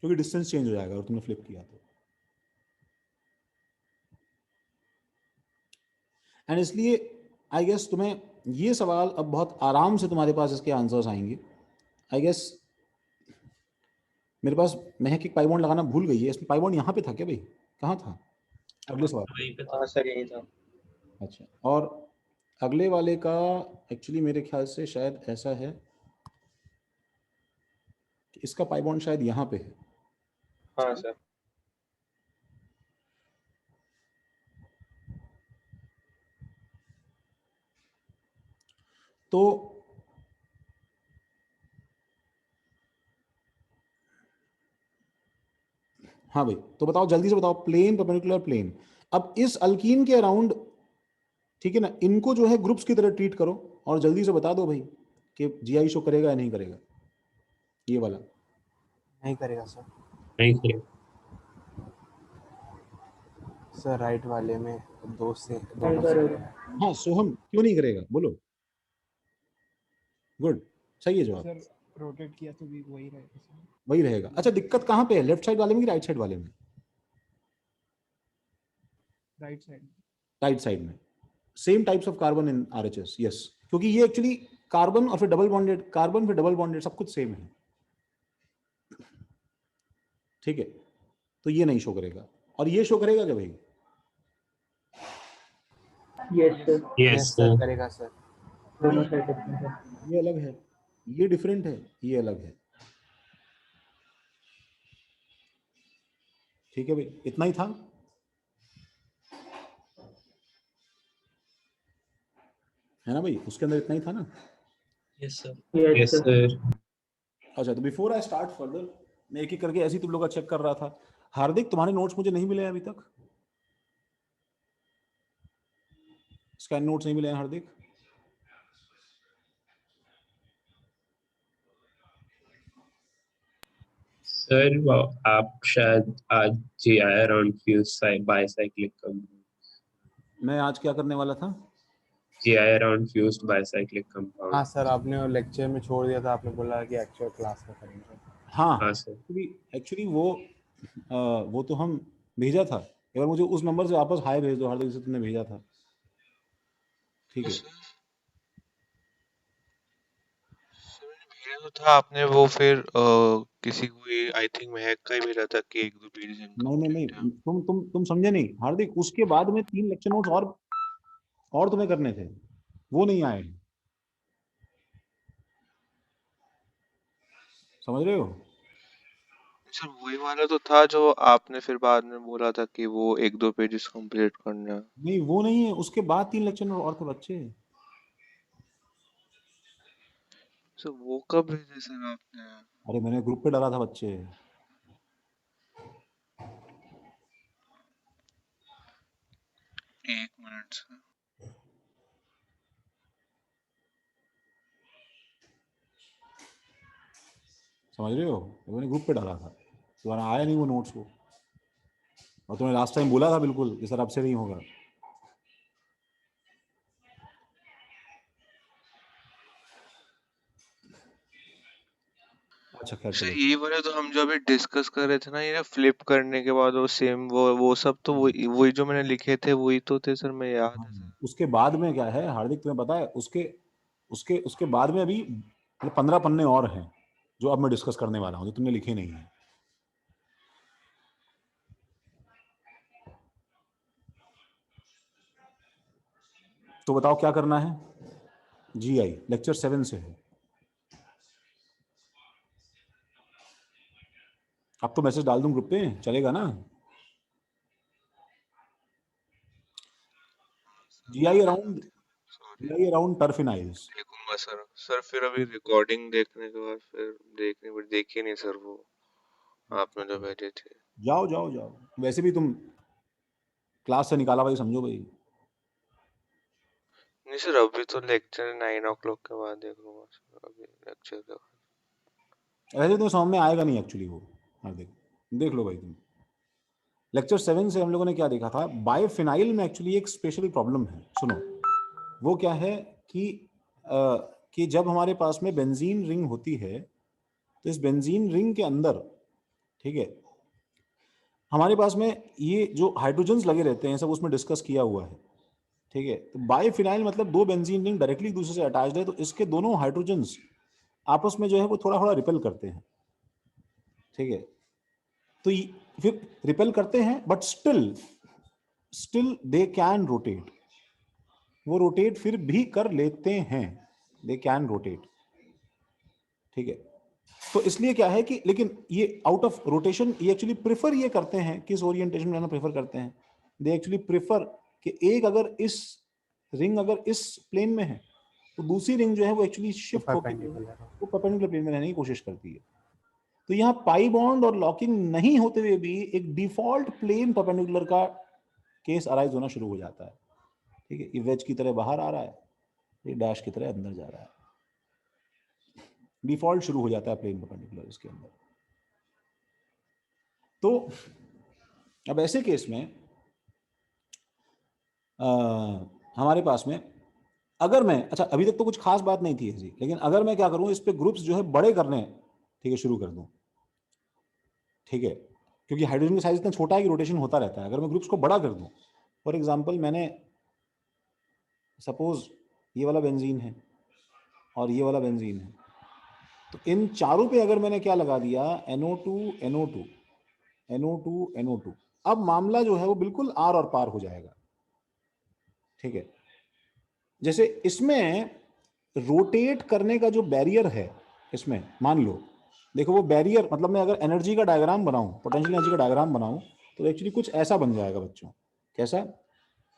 क्योंकि डिस्टेंस चेंज हो जाएगा और तुमने फ्लिप किया तो। एंड इसलिए आई गेस तुम्हें ये सवाल अब बहुत आराम से तुम्हारे पास इसके आंसर्स आएंगे। आई गेस मेरे पास महक एक पाइबॉन्ड लगाना भूल गई है, इसमें पाइबॉन्ड यहाँ पे था क्या भाई? कहाँ था? अगले सवाल। वहीं पे था। हाँ सर, यही था। अच्छा, और अगले वाले का एक्चुअली मेरे ख्याल से शायद ऐसा है कि इसका पाइबॉन्ड शायद यहाँ पे है। हाँ सर। तो हाँ भाई, तो बताओ जल्दी से बताओ, प्लेन परपेंडिकुलर प्लेन। अब इस अल्कीन के अराउंड, ठीक है ना, इनको जो है ग्रुप्स की तरह ट्रीट करो और जल्दी से बता दो भाई कि जीआई शो करेगा या नहीं करेगा ये वाला। नहीं करेगा सर। नहीं करेगा। सर राइट वाले में दो से नहीं दोनों से करेगा। हाँ सोहम क्यों नहीं करेगा, बोलो। गुड, सही है जवाब, सर रोटेट किया तो भी वही रहेगा सर। वही रहेगा। अच्छा दिक्कत कहाँ पे है, लेफ्ट साइड वाले में कि राइट साइड वाले में? Right side. राइट साइड में। Same types of carbon in RHS, yes, क्योंकि ये एक्चुअली कार्बन और फिर डबल बॉन्डेड, कार्बन फिर डबल बॉन्डेड, सब कुछ सेम है, ठीक है। तो ये नहीं शो करेगा, और ये शो करेगा क्या भाई? Yes sir. Yes sir. करेगा सर। दोनों साइड डिफरेंट है। ये अलग है, ये डिफरेंट है, ये अलग है, ठीक है भाई, इतना ही था। है ना भाई, उसके अंदर इतना ही था ना। Yes sir. Yes yes sir. Sir. अच्छा, तो बिफोर आई स्टार्ट फर्दर, मैं एक एक करके ऐसे ही तुम लोग का चेक कर रहा था। हार्दिक, तुम्हारे नोट्स मुझे नहीं मिले हैं अभी तक, स्कैन नोट्स नहीं मिले हैं हार्दिक? सर आप शायद आज जीआईआर ऑन फ्यूज बाइसाइक्लिक कंपाउंड। मैं आज क्या करने वाला था? जीआईआर ऑन फ्यूज बाइसाइक्लिक कंपाउंड। हाँ सर, आपने लेक्चर में छोड़ दिया था, आपने बोला कि एक्चुअल क्लास में करेंगे। हाँ हाँ सर। एक्चुअली वो तो हम भेजा था, एक बार मुझे उस नंबर से वापस हाय भेज दो हार्दिक, जिसे तुमने भेजा था, ठीक है। भेजा तो था आपने, वो फिर किसी को आई थिंक महक का ही भेजा था कि 1-2 पेज नहीं, तुम समझे नहीं हार्दिक, उसके बाद में 3 लेक्चर नोट्स और तुम्हें करने थे, वो नहीं आए, समझ रहे हो? सर वही वाला तो था जो आपने फिर बाद में बोला था कि वो 1-2 पेजेस कंप्लीट करना है। नहीं वो नहीं है, उसके बाद 3 लेक्चर नोट और थे बच्चे। सर वो कब भेजे सर आपने? अरे मैंने ग्रुप पे डाला था बच्चे। एक मिनट सर। समझ रहे हो, ये मैंने ग्रुप पे डाला था, तुम्हारा आया नहीं वो नोट्स को, और तुमने लास्ट टाइम बोला था बिल्कुल कि सर अब से नहीं होगा। अच्छा खैर सर चलो, ये वाले तो हम जो अभी डिस्कस कर रहे थे ना, ये फ्लिप करने के बाद वो सेम वो सब तो वही वही जो मैंने लिखे थे वही तो थे सर, मैं याद है सर। उसके बाद में क्या है हार्दिक तुम्हें पता है, उसके उसके उसके बाद में अभी 15 पन्ने और हैं जो अब मैं डिस्कस करने वाला हूँ, जो तुमने लिखे नहीं है। तो बताओ क्या करना है? जीआई लेक्चर 7 से है। अब तो मैसेज डाल दूं ग्रुप पे, चलेगा ना? GI around terphenyls. देखूंगा सर। सर फिर अभी रिकॉर्डिंग देखने के बाद फिर देखी नहीं सर वो आपने जो भेजे थे। जाओ, वैसे भी तुम क्लास से निकाला भाई, समझो भाई। नहीं सर, अभी तो लेक्चर 9 o'clock के बाद देख लूंगा सर, अभी लेक्चर का। वैसे तो समझ में आएगा नहीं एक्चुअली वो, देख लो भाई तुम। लेक्चर 7 से हम लोगों ने क्या देखा था, बायफिनाइल में एक्चुअली एक स्पेशल प्रॉब्लम है, सुनो। वो क्या है कि जब हमारे पास में बेंजीन रिंग होती है, तो इस बेंजीन रिंग के अंदर, ठीक है, हमारे पास में ये जो हाइड्रोजन्स लगे रहते हैं, सब उसमें डिस्कस किया हुआ है, ठीक है। तो बायफिनाइल मतलब 2 बेंजीन रिंग डायरेक्टली एक दूसरे से अटैच्ड है, तो इसके दोनों हाइड्रोजन्स आपस में जो है वो थोड़ा थोड़ा रिपेल करते हैं, ठीक है। तो फिर रिपेल करते हैं, but still they can rotate, वो रोटेट फिर भी कर लेते हैं, दे कैन रोटेट, ठीक है। तो इसलिए क्या है कि, लेकिन ये आउट ऑफ रोटेशन, ये एक्चुअली प्रेफर ये करते हैं, किस ओरिएंटेशन में प्रेफर करते हैं, दे एक्चुअली प्रेफर कि एक अगर इस रिंग अगर इस प्लेन में है तो दूसरी रिंग जो है वो एक्चुअली शिफ्ट होकर परपेंडिकुलर वो परपेंडिकुलर प्लेन में रहने की कोशिश करती है। तो यहाँ पाई बॉन्ड और लॉकिंग नहीं होते हुए भी एक डिफॉल्ट प्लेन परपेंडिकुलर का केस अराइज होना शुरू हो जाता है। ठीक है, ये वेज की तरह बाहर आ रहा है, ये डैश की तरह अंदर जा रहा है, डिफॉल्ट शुरू हो जाता है प्लेन परपेंडिकुलर इसके अंदर। तो अब ऐसे केस में हमारे पास में अगर मैं, अच्छा अभी तक तो कुछ खास बात नहीं थी ऐसी, लेकिन अगर मैं क्या करूं, इस पे ग्रुप्स जो है बड़े करने, ठीक है, शुरू कर दूं, ठीक है, क्योंकि हाइड्रोजन का साइज इतना छोटा है कि रोटेशन होता रहता है। अगर मैं ग्रुप्स को बड़ा कर दूं, फॉर एग्जांपल मैंने सपोज ये वाला बेंजीन है और ये वाला बेंजीन है, तो इन चारों पे अगर मैंने क्या लगा दिया, NO2 NO2 NO2 NO2, अब मामला जो है वो बिल्कुल आर और पार हो जाएगा। ठीक है, जैसे इसमें रोटेट करने का जो बैरियर है, इसमें मान लो, देखो वो बैरियर मतलब मैं अगर एनर्जी का डायग्राम बनाऊं, पोटेंशियल एनर्जी का डायग्राम बनाऊं, तो एक्चुअली कुछ ऐसा बन जाएगा बच्चों। कैसा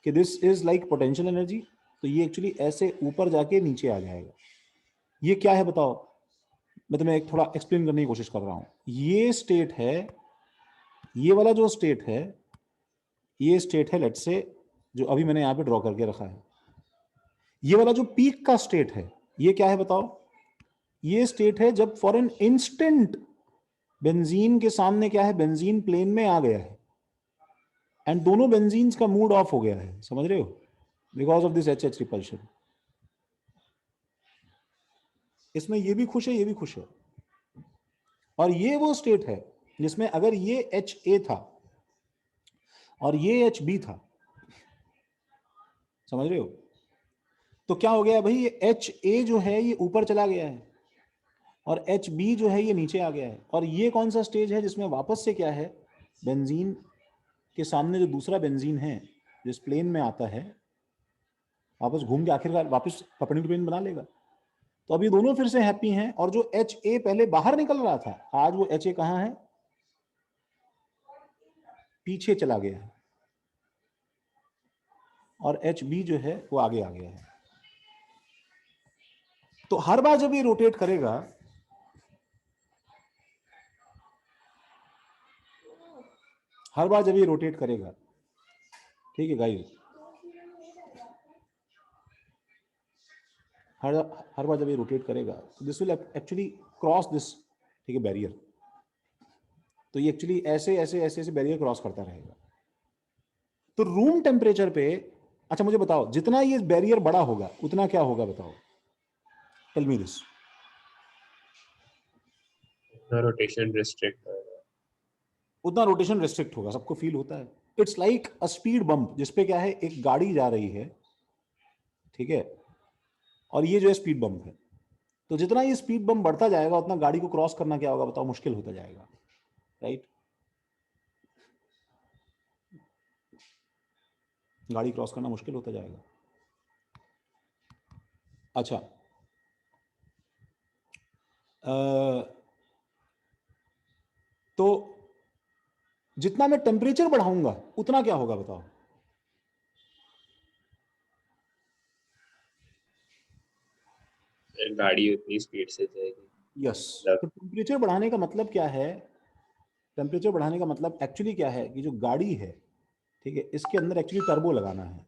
कि this is like potential energy, तो ये एक्चुअली ऐसे ऊपर जाके नीचे आ जाएगा। ये क्या है बताओ, मैं तुम्हें एक थोड़ा एक्सप्लेन करने की कोशिश कर रहा हूं। ये स्टेट है, ये वाला जो स्टेट है, ये स्टेट है लेट्स से, जो अभी मैंने यहां पे ड्रॉ करके रखा है। ये वाला जो पीक का स्टेट है, ये क्या है बताओ, ये स्टेट है जब फॉर एन इंस्टेंट बेंजीन के सामने क्या है, बेंजीन प्लेन में आ गया है एंड दोनों बेंजीन्स का मूड ऑफ हो गया है, समझ रहे हो, because of this HH repulsion. इसमें ये भी खुश है, ये भी खुश है। और ये वो स्टेट है जिसमें अगर ये HA था और ये HB था, समझ रहे हो, तो क्या हो गया भाई, ये HA जो है ये ऊपर चला गया है और HB जो है ये नीचे आ गया है। और ये कौन सा स्टेज है जिसमें वापस से क्या है, बेंजीन के सामने जो दूसरा बेंजीन है जिस प्लेन में आता है, वापस घूम के आखिरकार वापस परपेंडिकुलर प्लेन बना लेगा। तो अभी दोनों फिर से हैप्पी हैं। और जो HA पहले बाहर निकल रहा था, आज वो HA कहां है, पीछे चला गया है, और HB जो है वो आगे आ गया है। तो हर बार जब ये रोटेट करेगा, हर बार जब ये रोटेट करेगा, ठीक है गाइस, हर बार जब ये रोटेट करेगा तो this will actually cross this, ठीक है, बैरियर। तो ये एक्चुअली ऐसे ऐसे ऐसे ऐसे बैरियर क्रॉस करता रहेगा। तो रूम टेम्परेचर पे, अच्छा मुझे बताओ, जितना ये बैरियर बड़ा होगा उतना क्या होगा बताओ, tell me this. Rotation restrict होगा, उतना रोटेशन रेस्ट्रिक्ट होगा, सबको फील होता है। It's like a speed bump, जिसपे क्या है, एक गाड़ी जा रही है, ठीक है, और ये जो है स्पीड बम्प है। तो जितना ये स्पीड बम्प बढ़ता जाएगा उतना गाड़ी को क्रॉस करना क्या होगा बताओ, मुश्किल होता जाएगा, राइट। गाड़ी क्रॉस करना मुश्किल होता जाएगा। अच्छा, तो जितना मैं टेम्परेचर बढ़ाऊंगा उतना क्या होगा बताओ, गाड़ी उतनी स्पीड से जाएगी। यस। तो टेम्परेचर बढ़ाने का मतलब क्या है, टेम्परेचर बढ़ाने का मतलब एक्चुअली क्या है कि जो गाड़ी है, ठीक है, इसके अंदर एक्चुअली टर्बो लगाना है,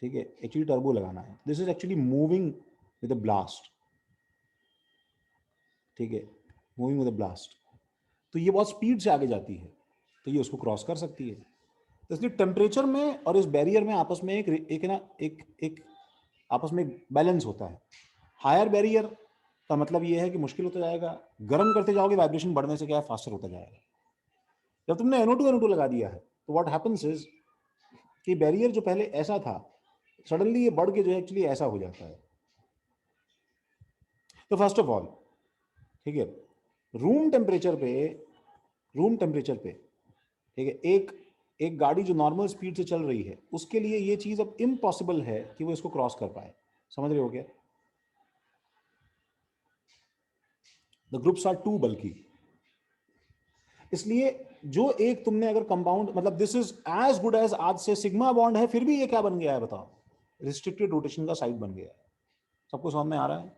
ठीक है, एक्चुअली टर्बो लगाना है। This is actually moving with a blast, ठीक है, मूविंग विद अ ब्लास्ट। तो ये बहुत स्पीड से आगे जाती है, तो ये उसको क्रॉस कर सकती है। तो इसलिए टेम्परेचर में और इस बैरियर में आपस में एक आपस में बैलेंस होता है। हायर बैरियर का मतलब ये है कि मुश्किल होता जाएगा, गर्म करते जाओगे वाइब्रेशन बढ़ने से क्या है, फास्टर होता जाएगा। जब तुमने NO2 लगा दिया है तो व्हाट हैपेंस इज कि बैरियर जो पहले ऐसा था, सडनली ये बढ़ के जो है एक्चुअली ऐसा हो जाता है। तो फर्स्ट ऑफ ऑल, ठीक है, रूम टेम्परेचर पे, ठीक है, एक गाड़ी जो नॉर्मल स्पीड से चल रही है उसके लिए ये चीज अब इम्पॉसिबल है कि वो इसको क्रॉस कर पाए, समझ रहे हो क्या। द ग्रुप्स आर टू बल्कि, इसलिए जो एक तुमने अगर कंपाउंड, मतलब this is as good as आज से सिग्मा बॉन्ड है, फिर भी ये क्या बन गया है बताओ, रिस्ट्रिक्टेड रोटेशन का साइड बन गया है। सबको समझ में आ रहा है?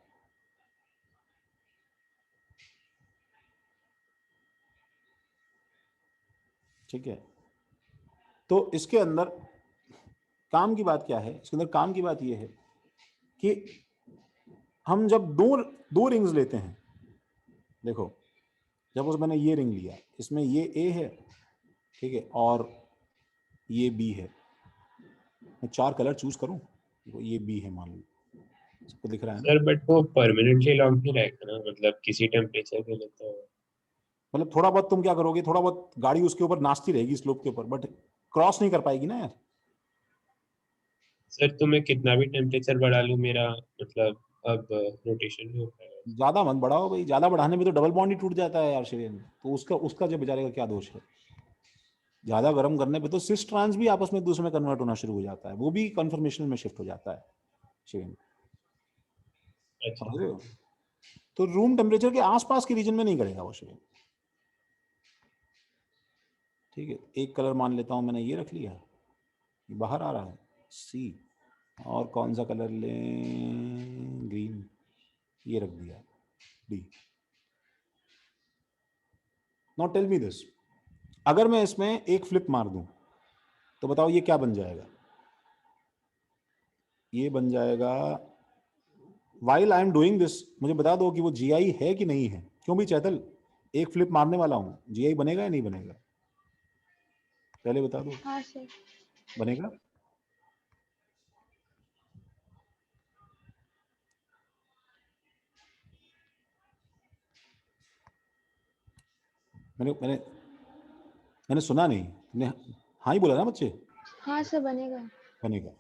ठीक है, तो इसके अंदर काम की बात क्या है? इसके अंदर काम की बात यह है कि हम जब दो रिंग्स लेते हैं, देखो जब उस मैंने ये रिंग लिया, इसमें ये ए है, ठीक है, और ये बी है, मैं 4 कलर चूज करूं, देखो ये बी है मान लो, सबको दिख रहा है ना? सर बट वो परमानेंटली लॉक नहीं रहेगा ना, मतलब किसी टेम्परेचर पे लेते हो। मतलब थोड़ा बहुत तुम क्या करोगे, थोड़ा बहुत गाड़ी उसके ऊपर नाचती रहेगी स्लोप के ऊपर, बट क्रॉस नहीं कर पाएगी ना यार। सर तो मैं कितना भी टेम्परेचर बढ़ा लूं, मेरा मतलब अब रोटेशन नहीं हो पाएगा। ज्यादा मत बढ़ाओ भाई, ज्यादा बढ़ाने में तो डबल बॉन्ड ही टूट जाता है यार शरीर में, तो उसका उसका जो बेचारे का क्या दोष है? ज्यादा गर्म करने पे तो सिस ट्रांस भी आपस में एक दूसरे में कन्वर्ट होना शुरू हो जाता है, वो भी कन्फर्मेशन में शिफ्ट हो जाता है शरीर में, अच्छा समझ रहे हो? तो रूम टेम्परेचर के आसपास के रीजन में नहीं करेगा वो शरीर। ठीक है, एक कलर मान लेता हूं मैंने, ये रख लिया, ये बाहर आ रहा है सी, और कौन सा कलर लें, ग्रीन, ये रख दिया D. Now tell me this, अगर मैं इसमें एक फ्लिप मार दूं तो बताओ ये क्या बन जाएगा? ये बन जाएगा, while I am doing this मुझे बता दो कि वो जीआई है कि नहीं है। क्यों भी चैतल, एक फ्लिप मारने वाला हूं, जीआई बनेगा या नहीं बनेगा? पहले बता दो। हाँ सर। बनेगा? मैंने मैंने मैंने सुना नहीं, तुमने हाँ ही बोला ना बच्चे? हाँ सर बनेगा। बनेगा,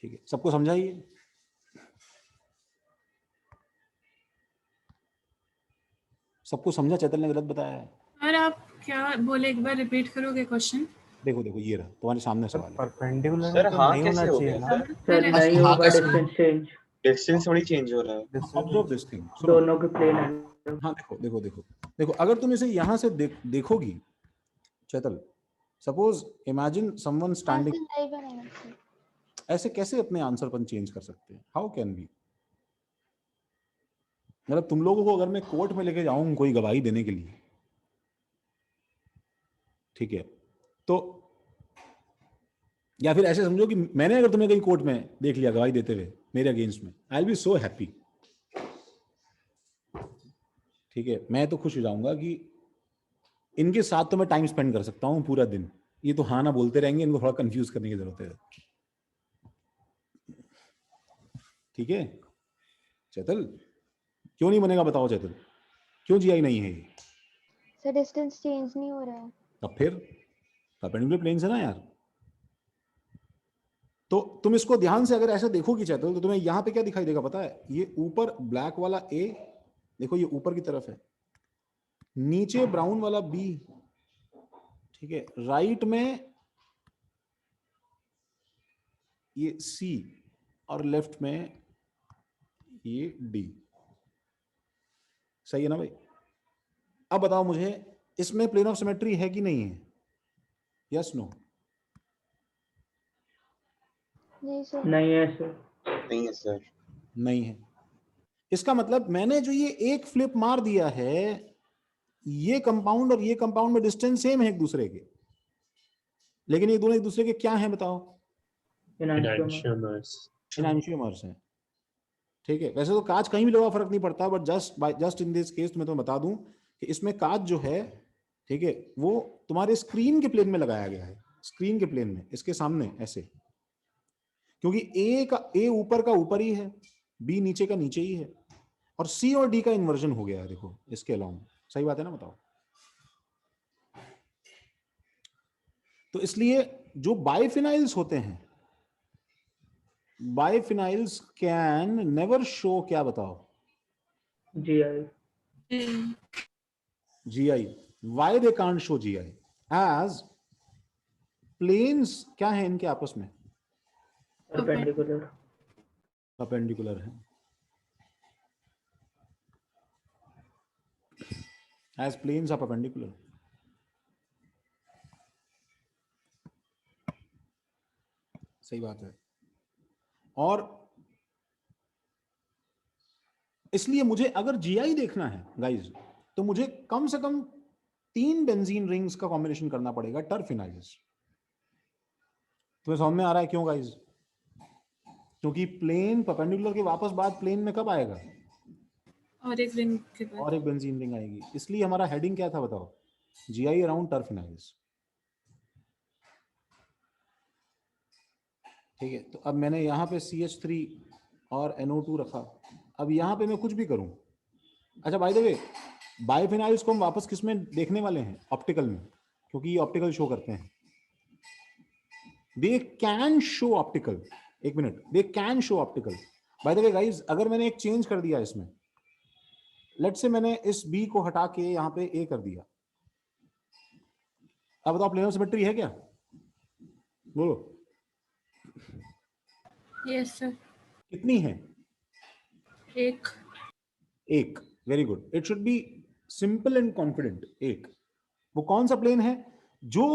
ठीक है, सबको समझाइए। सबको समझा? चैतल ने गलत बताया है? सर आप क्या बोले, एक बार रिपीट करोगे क्वेश्चन? देखो देखो ये रहा तुम्हारे सामने सवाल है। परपेंडिकुलर सर तो हाँ नहीं होना कैसे हो चाहिए गया ना। सर? सर नहीं हाँ होगा, कैसे? डिस्टेंस चेंज डिस्टेंस थोड़ी चेंज हो रहा है। ऑब्जर्व दिस थिंग, सुनो। दोनों के प्लेन है। हाँ देखो देखो देखो देखो, अगर तुम इसे यहां से देखोगी चैतल, सपोज इमेजिन समवन हाँ स्टैंडिंग, सर नहीं बनेगा सर। ऐसे कैसे अपने आंसर पर चेंज कर सकते हैं? How can be? मतलब तुम लोगों को अगर मैं कोर्ट में लेके जाऊं कोई गवाही देने के लिए, ठीक है, तो या फिर ऐसे समझो कि मैंने अगर तुम्हें कहीं कोर्ट में देख लिया गवाही देते हुए मेरे अगेंस्ट में, I will be so happy, ठीक है, मैं तो खुश हो जाऊंगा कि इनके साथ तो मैं टाइम स्पेंड कर सकता हूं पूरा दिन, ये तो हाँ ना बोलते रहेंगे, इनको थोड़ा कंफ्यूज करने की जरूरत है। ठीक है चैतल, क्यों नहीं बनेगा बताओ चैतल, क्यों जीआई नहीं है ये? सर डिस्टेंस चेंज नहीं हो रहा है। अब फिर परपेंडिकुलर प्लेन से ना यार, तो तुम इसको ध्यान से अगर ऐसे देखोगी चैतल, तो तुम्हें यहां पे क्या दिखाई देगा पता है? ये ऊपर ब्लैक वाला ए, देखो ये ऊपर की तरफ है, नीचे ब्राउन वाला बी, ठीक है, राइट में ये सी, और लेफ्ट में ये डी। सही है ना भाई? अब बताओ मुझे, इसमें प्लेन ऑफ सिमेट्री है कि नहीं है? Yes no? नहीं सर। नहीं है सर। नहीं है सर। नहीं है। इसका मतलब मैंने जो ये एक फ्लिप मार दिया है, ये कंपाउंड और ये कंपाउंड में डिस्टेंस सेम है एक दूसरे के, लेकिन ये दोनों एक दूसरे के क्या हैं बताओ? एनांशियोमर्स। एनांशियोमर्स हैं। ठीक है, वैसे तो कांच कहीं भी लगा फर्क नहीं पड़ता, but just in this case तुम्हें तो बता दूं कि इसमें कांच जो है, ठीक है, वो तुम्हारे स्क्रीन के प्लेन में लगाया गया है, स्क्रीन के प्लेन में, इसके सामने ऐसे, क्योंकि ए ऊपर का ऊपर ही है, बी नीचे का नीचे ही है, और सी और डी का इन्वर्जन हो गया है, देखो इसके अलावा। सही बात है ना? बताओ। तो इसलिए जो बाइफिनाइल्स होते हैं, बाइफिनाइल्स कैन नेवर शो, क्या बताओ? GI। GI। Why they can't show GI? As planes क्या है इनके आपस में? परपेंडिकुलर। परपेंडिकुलर है। As planes are perpendicular. सही बात है। और इसलिए मुझे अगर जीआई देखना है गाइस, तो मुझे कम से कम 3 बेंजीन रिंग्स का कॉम्बिनेशन करना पड़ेगा टरफिनाइल्स। तुम्हें समझ में आ रहा है क्यों गाइस? क्योंकि प्लेन परपेंडिकुलर के वापस बाद प्लेन में कब आएगा? और एक रिंग के बाद और एक बेंजीन रिंग आएगी। इसलिए हमारा हेडिंग क्या था बताओ? GI around terphenyls. ठीक है, तो अब मैंने यहाँ पे CH3 और NO2 रखा। अब यहाँ पे मैं कुछ भी करूँ, अच्छा बाय द वे बाइफिनाइल्स को हम वापस किस में देखने वाले हैं? ऑप्टिकल में, क्योंकि ये ऑप्टिकल शो करते हैं। दे कैन शो ऑप्टिकल, एक minute, they can show optical. By the way guys, अगर मैंने एक चेंज कर दिया इसमें, लेट्स से मैंने इस B को हटा के यहाँ पे A कर दिया, अब बताओ प्लेनर सिमेट्री है क्या? बोलो यस सर। कितनी है? एक। एक, very good. It should be simple and confident. एक, वो कौन सा प्लेन है? जो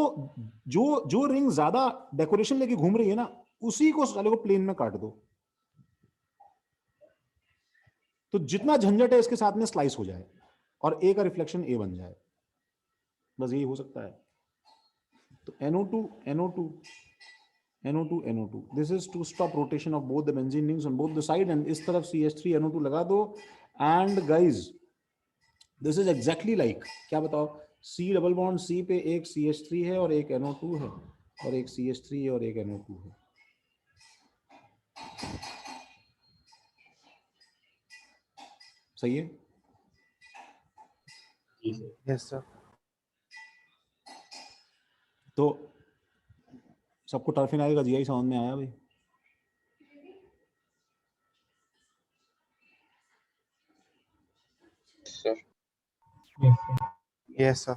जो जो रिंग ज्यादा डेकोरेशन लेके घूम रही है ना, उसी को साले को प्लेन में काट दो, तो जितना झंझट है इसके साथ में स्लाइस हो जाए और ए का रिफ्लेक्शन ए बन जाए। बस यही हो सकता है। तो NO2 NO2 NO2 NO2, this is to stop rotation of both the benzene rings on both the side, and इस तरफ CH3 NO2 लगा दो। and guys this is exactly like, क्या बताओ, C डबल बॉन्ड C पे एक CH3 है और एक NO2 है, और एक CH3 है और एक NO2 है। सही है? Yes sir. तो सबको टरफिनाइल का जीआई समझ में आया भाई? Sir yes sir.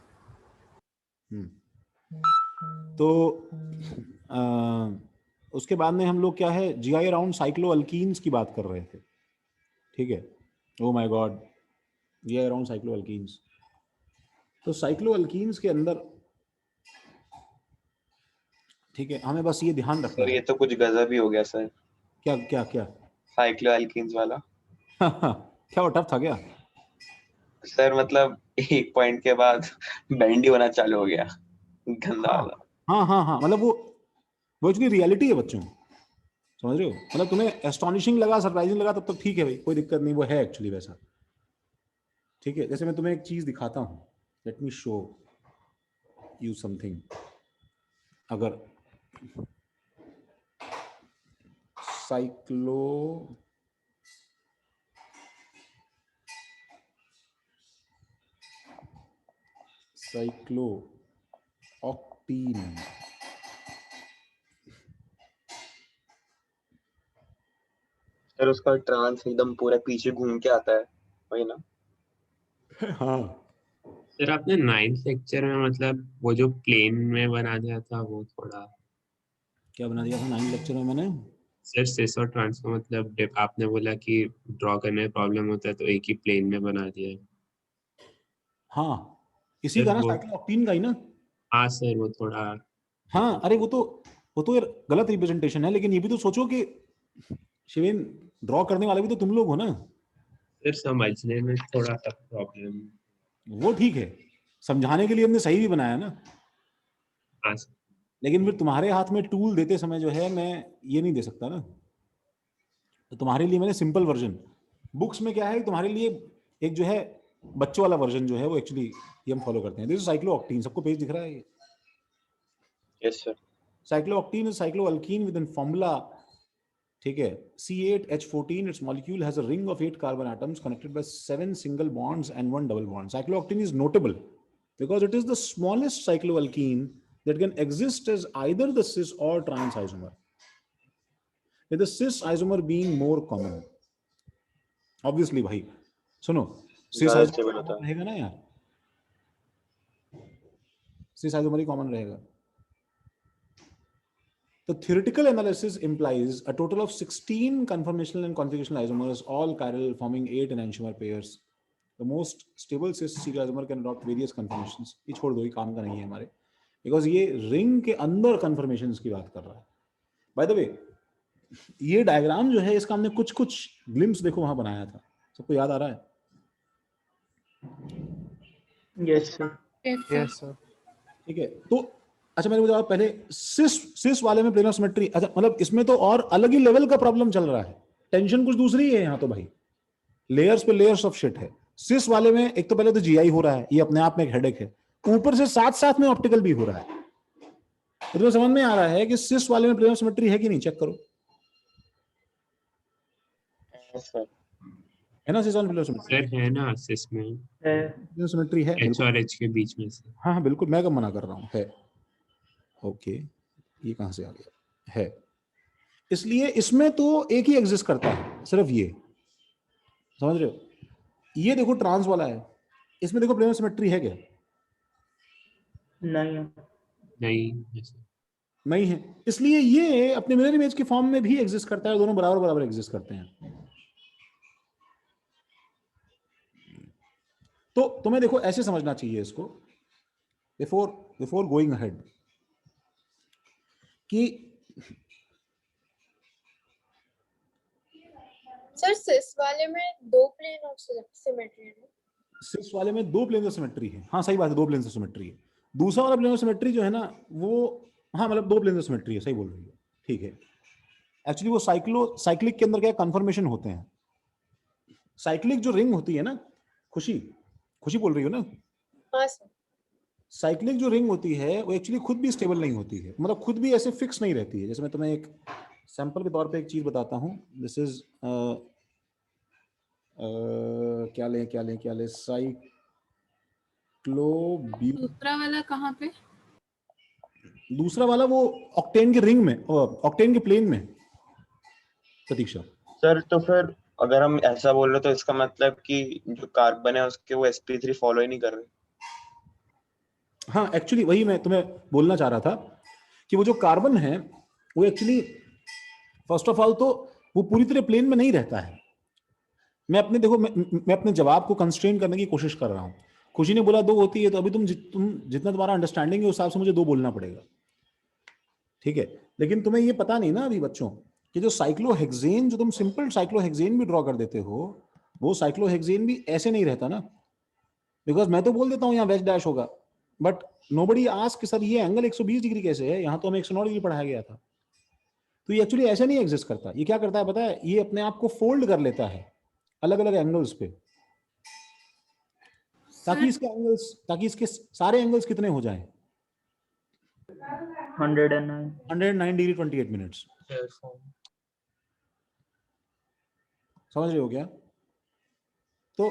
तो उसके बाद में हम लोग क्या है, जीआई अराउंड साइक्लो अल्कीन्स की बात कर रहे थे। ठीक है, oh my God, GI around cyclo alkenes. तो साइक्लो अल्कीन्स के अंदर, ठीक है, हमें बस ये ध्यान रखना सर है। ये तो कुछ गजब ही हो गया सर, क्या क्या क्या? साइक्लोएल्कीन्स वाला। क्या वो टफ था क्या? सर मतलब एक पॉइंट के बाद बेंड ही होना चालू हो गया, गंदा वाला। हाँ, मतलब वो एक्चुअली रियलिटी है बच्चों, समझ रहे हो? मतलब तुम्हें एस्टॉनिशिंग लगा, सरप्राइजिंग लगा, तब तो ठीक है भाई, कोई दिक्कत नहीं, वो है एक्चुअली वैसा। ठीक है, जैसे मैं तुम्हें एक चीज दिखाता हूँ, let me show you something. अगर साइक्लो ऑक्टीन, सर उसका ट्रांस एकदम पूरा पीछे घूम के आता है, वही ना? हाँ सर आपने 9th लेक्चर में मतलब वो जो प्लेन में बना दिया था वो थोड़ा, क्या बना दिया था 9 लेक्चर में मैंने? सर सिस और ट्रांस को मतलब आपने बोला कि ड्रॉ करने में प्रॉब्लम होता है तो एक ही प्लेन में बना दिया। हाँ, इसी का ना, साइक्लो ऑक्टीन का ही ना। हाँ सर वो थोड़ा, हाँ, अरे वो तो यार गलत रिप्रेजेंटेशन है, लेकिन ये भी तो सोचो कि शिवेन, ड्रॉ करने वाले भी तो तुम लोग हो ना। सर समझने में थोड़ा सा प्रॉब्लम। वो ठीक है, समझाने के लिए हमने सही भी बनाया ना। हाँ सर। लेकिन फिर तुम्हारे हाथ में टूल देते समय जो है, मैं ये नहीं दे सकता ना। तो तुम्हारे लिए मैंने सिंपल वर्जन, बुक्स में क्या है, तुम्हारे लिए एक जो है बच्चों वाला वर्जन जो है वो एक्चुअली ये हम फॉलो करते हैं। दिस इज साइक्लोऑक्टीन, सबको पेज दिख रहा है? Yes sir. Cyclooctene is cycloalkene with an formula, ठीक है, C8H14. its molecule has a ring of 8 carbon atoms connected by 7 single bonds and 1 double bond. Cyclooctane is notable because it is the smallest cycloalkene that can exist as either the cis or trans isomer, with the cis isomer being more common. Obviously भाई सुनो, cis ज्यादा isomer stable होता है। रहेगा ना यार, cis isomer ही common रहेगा। The theoretical analysis implies a total of 16 conformational and configurational isomers, all chiral, forming 8 enantiomer pairs. The most stable cis isomer can adopt various conformations. ये छोड़ दो, ये काम का नहीं है हमारे, because ये रिंग के अंदर conformations की बात कर रहा है। By the way, ये डायग्राम जो है इसका हमने कुछ ग्लिम्स देखो वहां बनाया था, सबको याद आ रहा है? Yes sir. Yes sir. ठीक है, तो अच्छा मैंने बताया पहले सिस वाले में प्लेन ऑफ सिमेट्री, अच्छा मतलब इसमें तो और अलग ही लेवल का प्रॉब्लम चल रहा है, टेंशन कुछ दूसरी है यहाँ तो भाई, लेयर्स पे लेयर्स ऑफ शिट है। सिस वाले में एक तो पहले तो जीआई हो रहा है, ये अपने आप में एक हेडेक है, ऊपर से साथ साथ में ऑप्टिकल भी हो रहा है। तो तुम्हें समझ में आ रहा है कि सिस वाले में प्लेन ऑफ सिमेट्री है कि नहीं, चेक करो, है ना सिस वाले प्लेन ऑफ सिमेट्री? सर है ना सिस में है। प्लेन ऑफ सिमेट्री है, एच और एच के बीच में से। हाँ हाँ बिल्कुल, मैं कब मना कर रहा हूँ, है। ओके, ये कहां से आ गया, है। इसलिए इसमें तो एक ही एग्जिस्ट करता है, सिर्फ ये, समझ रहे हो? ये देखो ट्रांस वाला है, इसमें देखो प्लेन ऑफ सिमेट्री है क्या? नहीं नहीं yes, sir. नहीं है, इसलिए ये अपने मिरर इमेज के फॉर्म में भी एग्जिस्ट करता है, दोनों बराबर बराबर एग्जिस्ट करते हैं। तो तुम्हें देखो ऐसे समझना चाहिए इसको, बिफोर गोइंग अहेड, कि सर सिस वाले में 2 प्लेन ऑफ सिमेट्री है। सिस वाले में 2 प्लेन ऑफ सिमेट्री है, हाँ सही बात है, 2 प्लेन ऑफ सिमेट्री है। दूसरा वाला प्लेन ऑफ सिमेट्री जो है ना वो, हाँ मतलब 2 प्लेन ऑफ सिमेट्री है, सही बोल रही है, ठीक है। एक्चुअली वो साइक्लिक के अंदर क्या कन्फर्मेशन होते हैं, साइक्लिक जो रिंग होती है ना, खुशी बोल रही हो ना? हाँ सर। साइक्लिक जो रिंग होती है वो एक्चुअली खुद भी स्टेबल नहीं होती है, मतलब खुद भी ऐसे फिक्स नहीं रहती है। जैसे मैं तुम्हें एक सैंपल के तौर पे एक चीज बताता हूँ, दिस इज क्या लें साइक्लोब्यूटेन। दूसरा वाला कहाँ पे? दूसरा वाला वो ऑक्टेन के रिंग में, ऑक्टेन के प्लेन में, प्रतीक्षा। सर तो फिर अगर हम ऐसा बोल रहे तो इसका मतलब कि जो कार्बन है उसके वो sp3 फॉलो ही नहीं कर रहे। हाँ एक्चुअली वही मैं तुम्हें बोलना चाह रहा था कि वो जो कार्बन है वो एक्चुअली फर्स्ट ऑफ ऑल तो वो पूरी तरह प्लेन में नहीं रहता है। मैं अपने जवाब को कंस्ट्रेन करने की कोशिश कर रहा हूँ। खुशी ने बोला 2 होती है, तो अभी तुम जितना तुम्हारा अंडरस्टैंडिंग है उस हिसाब से मुझे 2 बोलना पड़ेगा, ठीक है। लेकिन तुम्हें ये पता नहीं ना अभी बच्चों कि जो साइक्लोहेक्सेन, जो तुम सिंपल साइक्लोहेक्सेन भी ड्रॉ कर देते हो, वो साइक्लोहेक्सेन भी ऐसे नहीं रहता ना, बिकॉज मैं तो बोल देता हूँ यहाँ वेज डैश होगा, बट नोबडी आस्क कि सर ये एंगल 120 डिग्री कैसे है, यहाँ तो हमें 109 डिग्री पढ़ाया गया था। तो ये एक्चुअली ऐसे नहीं एग्जिस्ट करता। ये क्या करता है पता है, ये अपने आप को फोल्ड कर लेता है अलग अलग एंगल्स पे, ताकि इसके सारे एंगल्स कितने हो जाएं, 109 डिग्री 28 मिनट्स। समझ रहे हो क्या? तो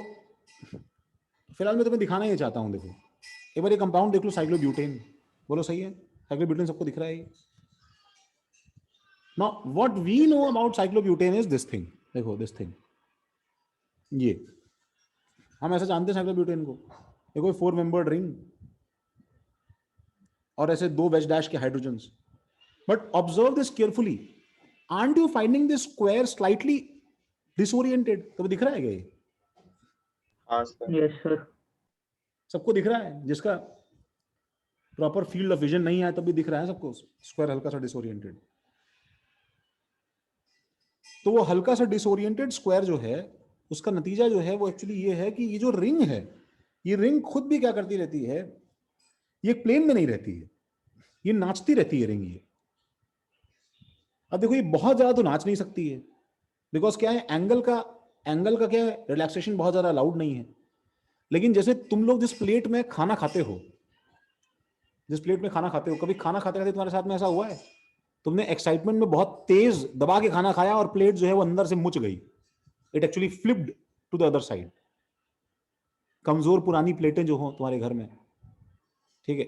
फिलहाल मैं तुम्हें दिखाना ही चाहता हूं, देखो एक बार ये कंपाउंड देख लो, साइक्लोब्यूटेन, बोलो सही है? साइक्लोब्यूटेन सबको दिख रहा है? Now what we know about cyclobutane is this thing, देखो दिस थिंग, ये हम ऐसा जानते हैं साइक्लोब्यूटेन को, देखो 4 मेंबर्ड रिंग और ऐसे 2 वेज डैश के hydrogens, but observe this carefully, aren't you finding this square slightly disoriented? तो दिख रहा है क्या ये? हाँ सर। Yes sir. सबको दिख रहा है? जिसका प्रॉपर फील्ड ऑफ विजन नहीं है तब भी दिख रहा है सबको स्क्वायर हल्का सा डिसोरिएंटेड। तो वो हल्का सा डिसोरिएंटेड स्क्वायर जो है उसका नतीजा जो है वो एक्चुअली ये है कि ये जो रिंग है, ये रिंग खुद भी क्या करती रहती है, ये प्लेन में नहीं रहती है, ये नाचती रहती है रिंग ये। अब देखो ये बहुत ज्यादा तो नाच नहीं सकती है, बिकॉज क्या है, एंगल का क्या है, रिलैक्सेशन बहुत ज्यादा अलाउड नहीं है। लेकिन जैसे तुम लोग जिस प्लेट में खाना खाते हो, कभी खाना खाते खाते तुम्हारे साथ में ऐसा हुआ है, तुमने एक्साइटमेंट में बहुत तेज दबा के खाना खाया और प्लेट जो है वो अंदर से मुच गई, it actually flipped to the other side. कमजोर पुरानी प्लेटें जो हो तुम्हारे घर में, ठीक है,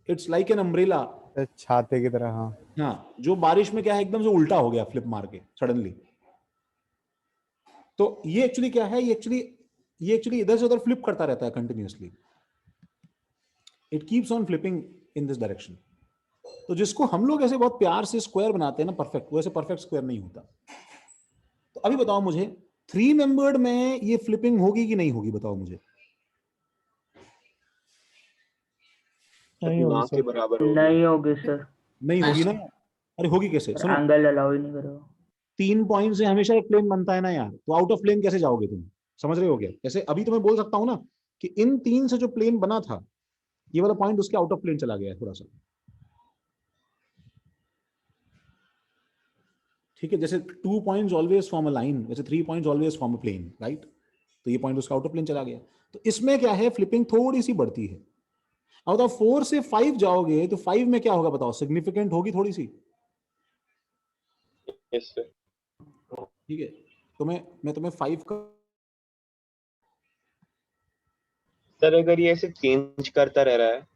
इट्स लाइक एन अम्ब्रेला, छाते की तरह। हाँ, जो बारिश में क्या है एकदम से उल्टा हो गया फ्लिप मार के सडनली। तो ये एक्चुअली क्या है, ये एक्चुअली इधर से उधर फ्लिप करता रहता है continuously, it keeps on flipping in this direction. तो जिसको हम लोग ऐसे बहुत प्यार से स्क्वायर बनाते हैं ना परफेक्ट, वैसे परफेक्ट स्क्वायर नहीं होता। तो अभी बताओ मुझे 3 मेंबर्ड में ये फ्लिपिंग होगी कि नहीं होगी, बताओ मुझे। नहीं होगी के बराबर होगी। नहीं होगी सर। नहीं होगी ना, अरे होगी कैसे? सुनो, एंगल अलाउ ही नहीं करेगा। 3 पॉइंट से हमेशा एक प्लेन बनता है ना यार, तो आउट ऑफ प्लेन कैसे जाओगे तुम? समझ रहे हो क्या? जैसे अभी तो मैं बोल सकता हूँ ना कि इन 3 से जो प्लेन बना था, ये वाला पॉइंट उसके आउट ऑफ प्लेन चला गया है थोड़ा सा, ठीक है। जैसे 2 points always form a line, वैसे 3 points always form a plane, right? तो ये पॉइंट उसका आउट ऑफ प्लेन चला गया। तो इसमें क्या है, फ्लिपिंग थोड़ी सी बढ़ती है। अब बताओ 4 से 5 जाओगे तो 5 में क्या होगा बताओ? सिग्निफिकेंट होगी थोड़ी सी, यस सर। ठीक है। तो मैं तुम्हें 5 का, सर अगर ये ऐसे चेंज करता रह रहा है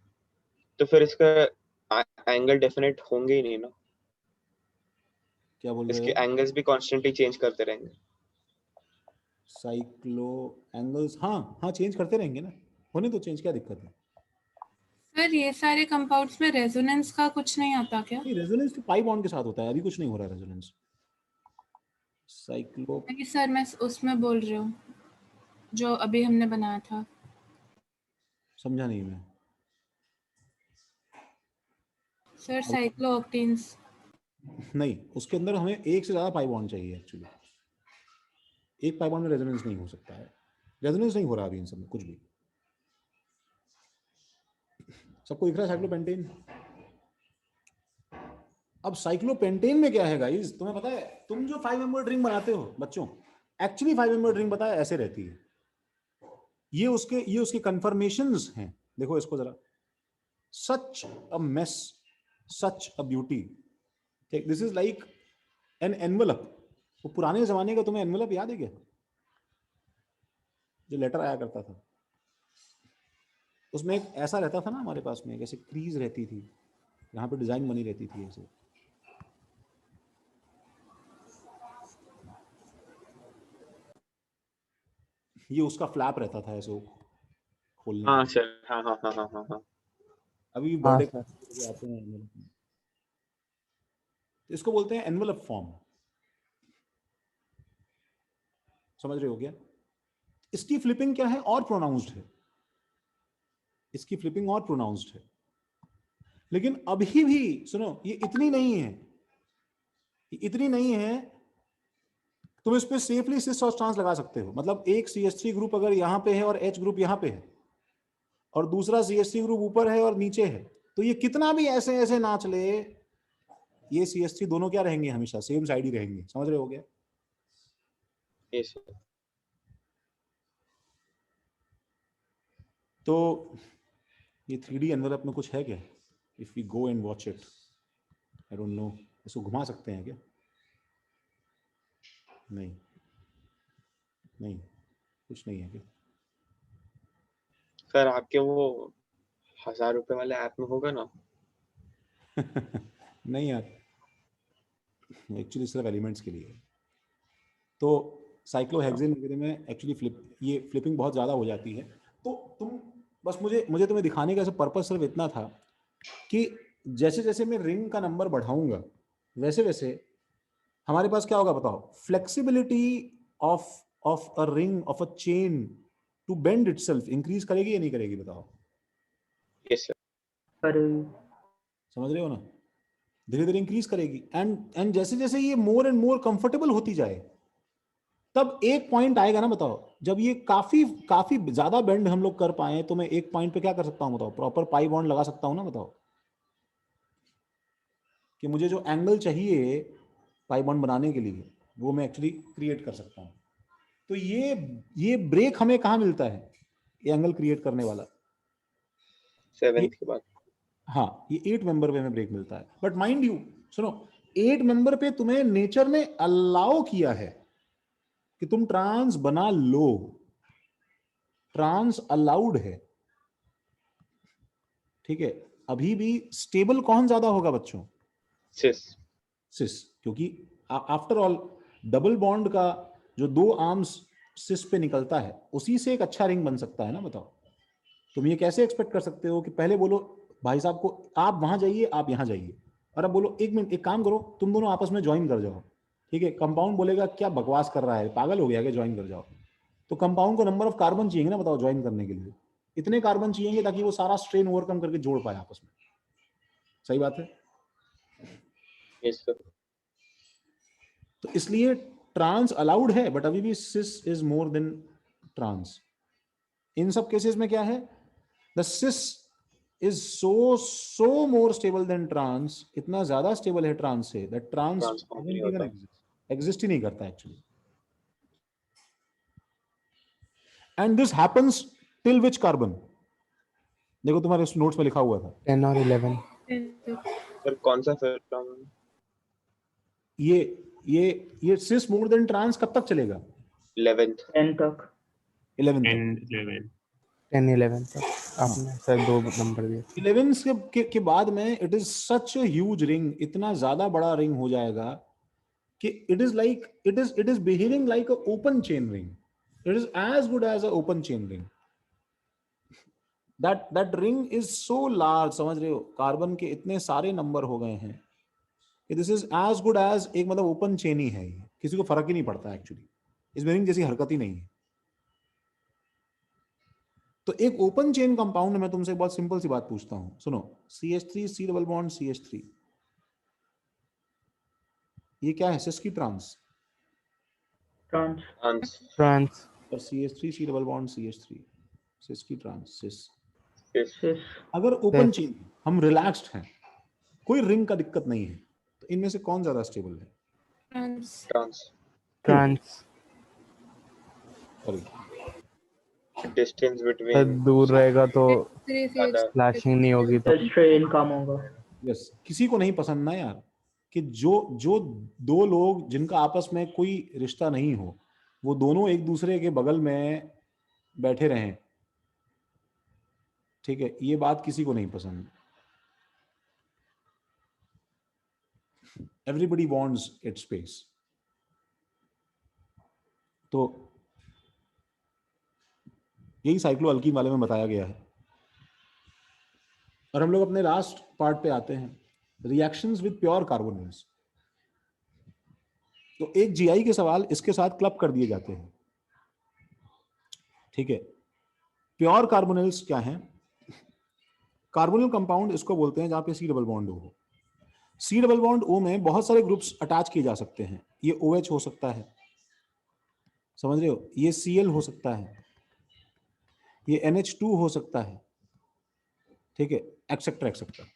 तो फिर इसका एंगल डेफिनेट होंगे ही नहीं ना, क्या बोल रहे इसके हो? एंगल्स भी कॉन्स्टेंटली चेंज करते रहेंगे। साइक्लो एंगल्स, हाँ हाँ चेंज करते रहेंगे ना, होने तो चेंज, क्या दिक्कत है? सर ये सारे कंपाउंड्स में रेजोनेंस का कुछ नहीं आता क्या? नहीं, रेजोनेंस तो पाई बॉन्ड के साथ होता है, अभी कुछ नहीं हो रहा है रेजोनेंस। साइक्लो, नहीं सर, मैं उसमें बोल रही हूँ जो अभी हमने बनाया था। समझा नहीं मैं। सर साइक्लोऑक्टेन्स। नहीं, उसके अंदर हमें एक से ज्यादा पाई बॉन्ड चाहिए एक्चुअली। एक पाई बॉन्ड में रेजोनेंस नहीं हो सकता है, रेजोनेंस नहीं हो रहा अभी इन सब में कुछ भी। सबको दिख रहा है साइक्लोपेंटेन? अब साइक्लोपेंटेन में क्या है गाइस, तुम्हें पता है? तुम जो 5 मेंबर रिंग बनाते हो बच्चों, एक्चुअली 5 मेंबर रिंग पता है ऐसे रहती है। ये उसके कन्फर्मेशंस हैं, देखो इसको जरा। Such a mess, such a beauty. This is like an envelope. वो पुराने जमाने का तुम्हें एनवलप याद है क्या, जो लेटर आया करता था? उसमें एक ऐसा रहता था ना हमारे पास में, एक ऐसी क्रीज रहती थी, यहाँ पे डिजाइन बनी रहती थी ऐसे। ये उसका फ्लैप रहता था ऐसे खोलने हाँ के लिए। सर, हाँ हाँ हाँ हाँ हाँ हाँ। अभी हाँ बर्थडे सर। आते हैं envelope में। तो इसको बोलते हैं एनवलप फॉर्म। समझ रहे हो क्या? इसकी फ्लिपिंग क्या है, और प्रोनाउंस्ड है। इसकी फ्लिपिंग और प्रोनाउंस्ड है। लेकिन अभी भी सुनो, ये इतनी नहीं है, ये इतनी नहीं है। तुम इस पे सेफली सिस और ट्रांस लगा सकते हो। मतलब एक CH3 ग्रुप अगर यहाँ पे है और H ग्रुप यहाँ पे है, और दूसरा CH3 ग्रुप ऊपर है और नीचे है, तो ये कितना भी ऐसे ऐसे नाच ले, ये CH3 दोनों क्या रहेंगे, हमेशा सेम साइड ही रहेंगे। समझ रहे हो क्या? Yes sir. तो ये 3D एनवलप में कुछ है क्या? If we go and watch it, I don't know, इसको घुमा सकते हैं क्या? नहीं, नहीं, कुछ नहीं है क्या? सर आपके वो 1000 रुपए वाले ऐप में होगा ना? नहीं यार, एक्चुअली सिर्फ एलिमेंट्स के लिए है। तो साइक्लोहेक्सेन वगैरह में एक्चुअली ये फ्लिपिंग बहुत ज़्यादा हो जाती है। तो तुम बस मुझे तुम्हें दिखाने का पर्पस सिर्फ इतना था कि जैसे जैसे मैं रिंग का नंबर बढ़ाऊंगा, वैसे वैसे हमारे पास क्या होगा बताओ? Flexibility of of a ring, of a chain to bend itself increase करेगी या नहीं करेगी बताओ? Yes sir. पर समझ रहे हो ना? धीरे धीरे इंक्रीज करेगी। एंड जैसे जैसे ये मोर एंड मोर कंफर्टेबल होती जाए, तब एक पॉइंट आएगा ना बताओ, जब ये काफी काफी ज्यादा बेंड हम लोग कर पाए, तो मैं एक पॉइंट पे क्या कर सकता हूं बताओ? प्रॉपर पाई बॉन्ड लगा सकता हूं ना बताओ, कि मुझे जो एंगल चाहिए पाई बॉन्ड बनाने के लिए, वो मैं एक्चुअली क्रिएट कर सकता हूं। तो ये ब्रेक हमें कहाँ मिलता है, ये एंगल क्रिएट करने वाला? 7th के बाद। हाँ, ये 8 मेंबर पे हमें ब्रेक मिलता है। बट माइंड यू सुनो, 8 मेंबर पे तुम्हें नेचर ने अलाउ किया है कि तुम ट्रांस बना लो, ट्रांस अलाउड है, ठीक है। अभी भी स्टेबल कौन ज्यादा होगा बच्चों? सिस। सिस, क्योंकि आफ्टर ऑल डबल बॉन्ड का जो 2 आर्म्स सिस पे निकलता है, उसी से एक अच्छा रिंग बन सकता है ना बताओ। तुम ये कैसे एक्सपेक्ट कर सकते हो कि पहले बोलो भाई साहब को आप वहां जाइए, आप यहां जाइए, और अब बोलो एक मिनट एक काम करो, तुम दोनों आपस में ज्वाइन कर जाओ, ठीक है? कंपाउंड बोलेगा क्या बकवास कर रहा है, पागल हो गया क्या, ज्वाइन कर जाओ। तो कंपाउंड को नंबर ऑफ कार्बन चाहिए ना बताओ ज्वाइन करने के लिए? इतने कार्बन चाहिए ताकि वो सारा स्ट्रेन ओवरकम करके जोड़ पाए आपस में। सही बात है। Yes sir. तो इसलिए ट्रांस अलाउड है, बट अभी भी cis is more than trans. इन सब केसेस में क्या है, the cis is so more stable than trans, इतना ज्यादा स्टेबल है ट्रांस से, दैट ट्रांस Transform नहीं होता। एग्जिस्ट ही नहीं करता actually. And this happens till which carbon? देखो तुम्हारे नोट्स में लिखा हुआ था 10 और 11। सर कौन सा फिर प्रॉब्लम? ये सिस मोर देन ट्रांस कब तक चलेगा? 11th 10 तक 11 तक। 10 11 तक आपने सर 2 नंबर दिए। 11 के बाद में it is such a huge ring, इतना ज्यादा बड़ा रिंग हो जाएगा कि it is behaving like a open chain ring. It is as good as a open chain ring. That ring is so large, समझ रहे हो, कार्बन के इतने सारे नंबर हो गए हैं कि this is as good as एक मतलब ओपन चेन ही है। ये किसी को फर्क ही नहीं पड़ता एक्चुअली, इसमें रिंग जैसी हरकत ही नहीं है। तो एक ओपन चेन कंपाउंड में तुमसे बहुत सिंपल सी बात पूछता हूं, सुनो, CH3 C double bond CH3, ये क्या है, सिस की ट्रांस? ट्रांस ट्रांस और CH3 C double bond CH3 सिस की ट्रांस, सिस। सिस अगर ओपन चेन हम रिलैक्स्ड हैं, कोई रिंग का दिक्कत नहीं है, तो इनमें से कौन ज्यादा स्टेबल है? Trans. Trans distance sir between दूर रहेगा तो ज्यादा। क्लैशिंग नहीं होगी तो स्ट्रेन कम होगा। यस, किसी को नहीं पसंद ना यार कि जो दो लोग जिनका आपस में कोई रिश्ता नहीं हो, वो दोनों एक दूसरे के बगल में बैठे रहें, ठीक है, ये बात किसी को नहीं पसंद। Everybody wants it space. तो यही साइक्लो अल्कीन वाले में बताया गया है। और हम लोग अपने लास्ट पार्ट पे आते हैं, रिएक्शंस विद प्योर कार्बोनिल्स। तो एक जीआई के सवाल इसके साथ क्लब कर दिए जाते हैं, ठीक है। प्योर कार्बोनिल्स क्या हैं? कार्बोनिल कंपाउंड इसको बोलते हैं जहां पे C डबल बॉन्ड O हो। C डबल बॉन्ड O में बहुत सारे ग्रुप्स अटैच किए जा सकते हैं। ये OH हो सकता है, समझ रहे हो, ये Cl हो सकता है, ये NH2 हो सकता है, ठीक है, एक्सेट्रा एक्सेट्रा।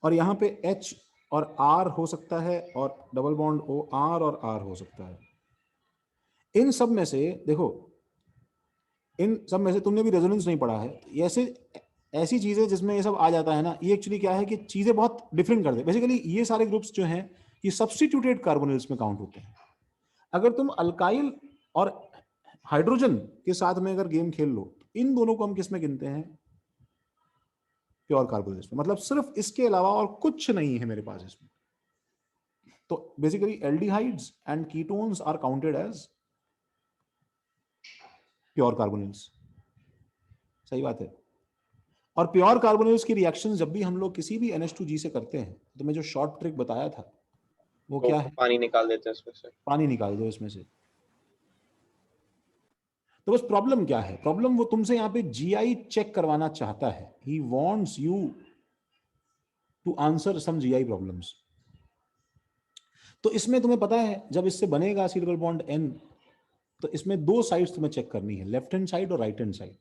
और यहाँ पे H और R हो सकता है, और डबल बॉन्ड O R और R हो सकता है। इन सब में से देखो, इन सब में से तुमने भी रेजोनेंस नहीं पढ़ा है, ऐसी चीजें जिसमें ये सब आ जाता है ना, ये एक्चुअली क्या है कि चीजें बहुत डिफरेंट कर दे। बेसिकली ये सारे ग्रुप्स जो हैं ये सब्स्टिट्यूटेड कार्बोनिल्स में काउंट होते हैं। अगर तुम अल्काइल और हाइड्रोजन के साथ में अगर गेम खेल लो, तो इन दोनों को हम किस में गिनते हैं? प्योर कार्बोनिल्स में। मतलब सिर्फ इसके अलावा और कुछ नहीं है मेरे पास इसमें। तो basically aldehydes and ketones are counted as pure carbonyls. सही बात है। और प्योर कार्बोनिल्स की रिएक्शन जब भी हम लोग किसी भी NH2G से करते हैं, तो मैं जो शॉर्ट ट्रिक बताया था वो क्या है? पानी निकाल देते हैं उसमें से। पानी निकाल दो इसमें से। तो बस प्रॉब्लम क्या है? प्रॉब्लम वो तुमसे यहाँ पे GI चेक करवाना चाहता है। He wants you to answer some GI problems. तो इसमें तुम्हें पता है जब इससे बनेगा C डबल बॉन्ड N, तो इसमें 2 साइड्स तुम्हें चेक करनी है, लेफ्ट हैंड साइड और राइट हैंड साइड।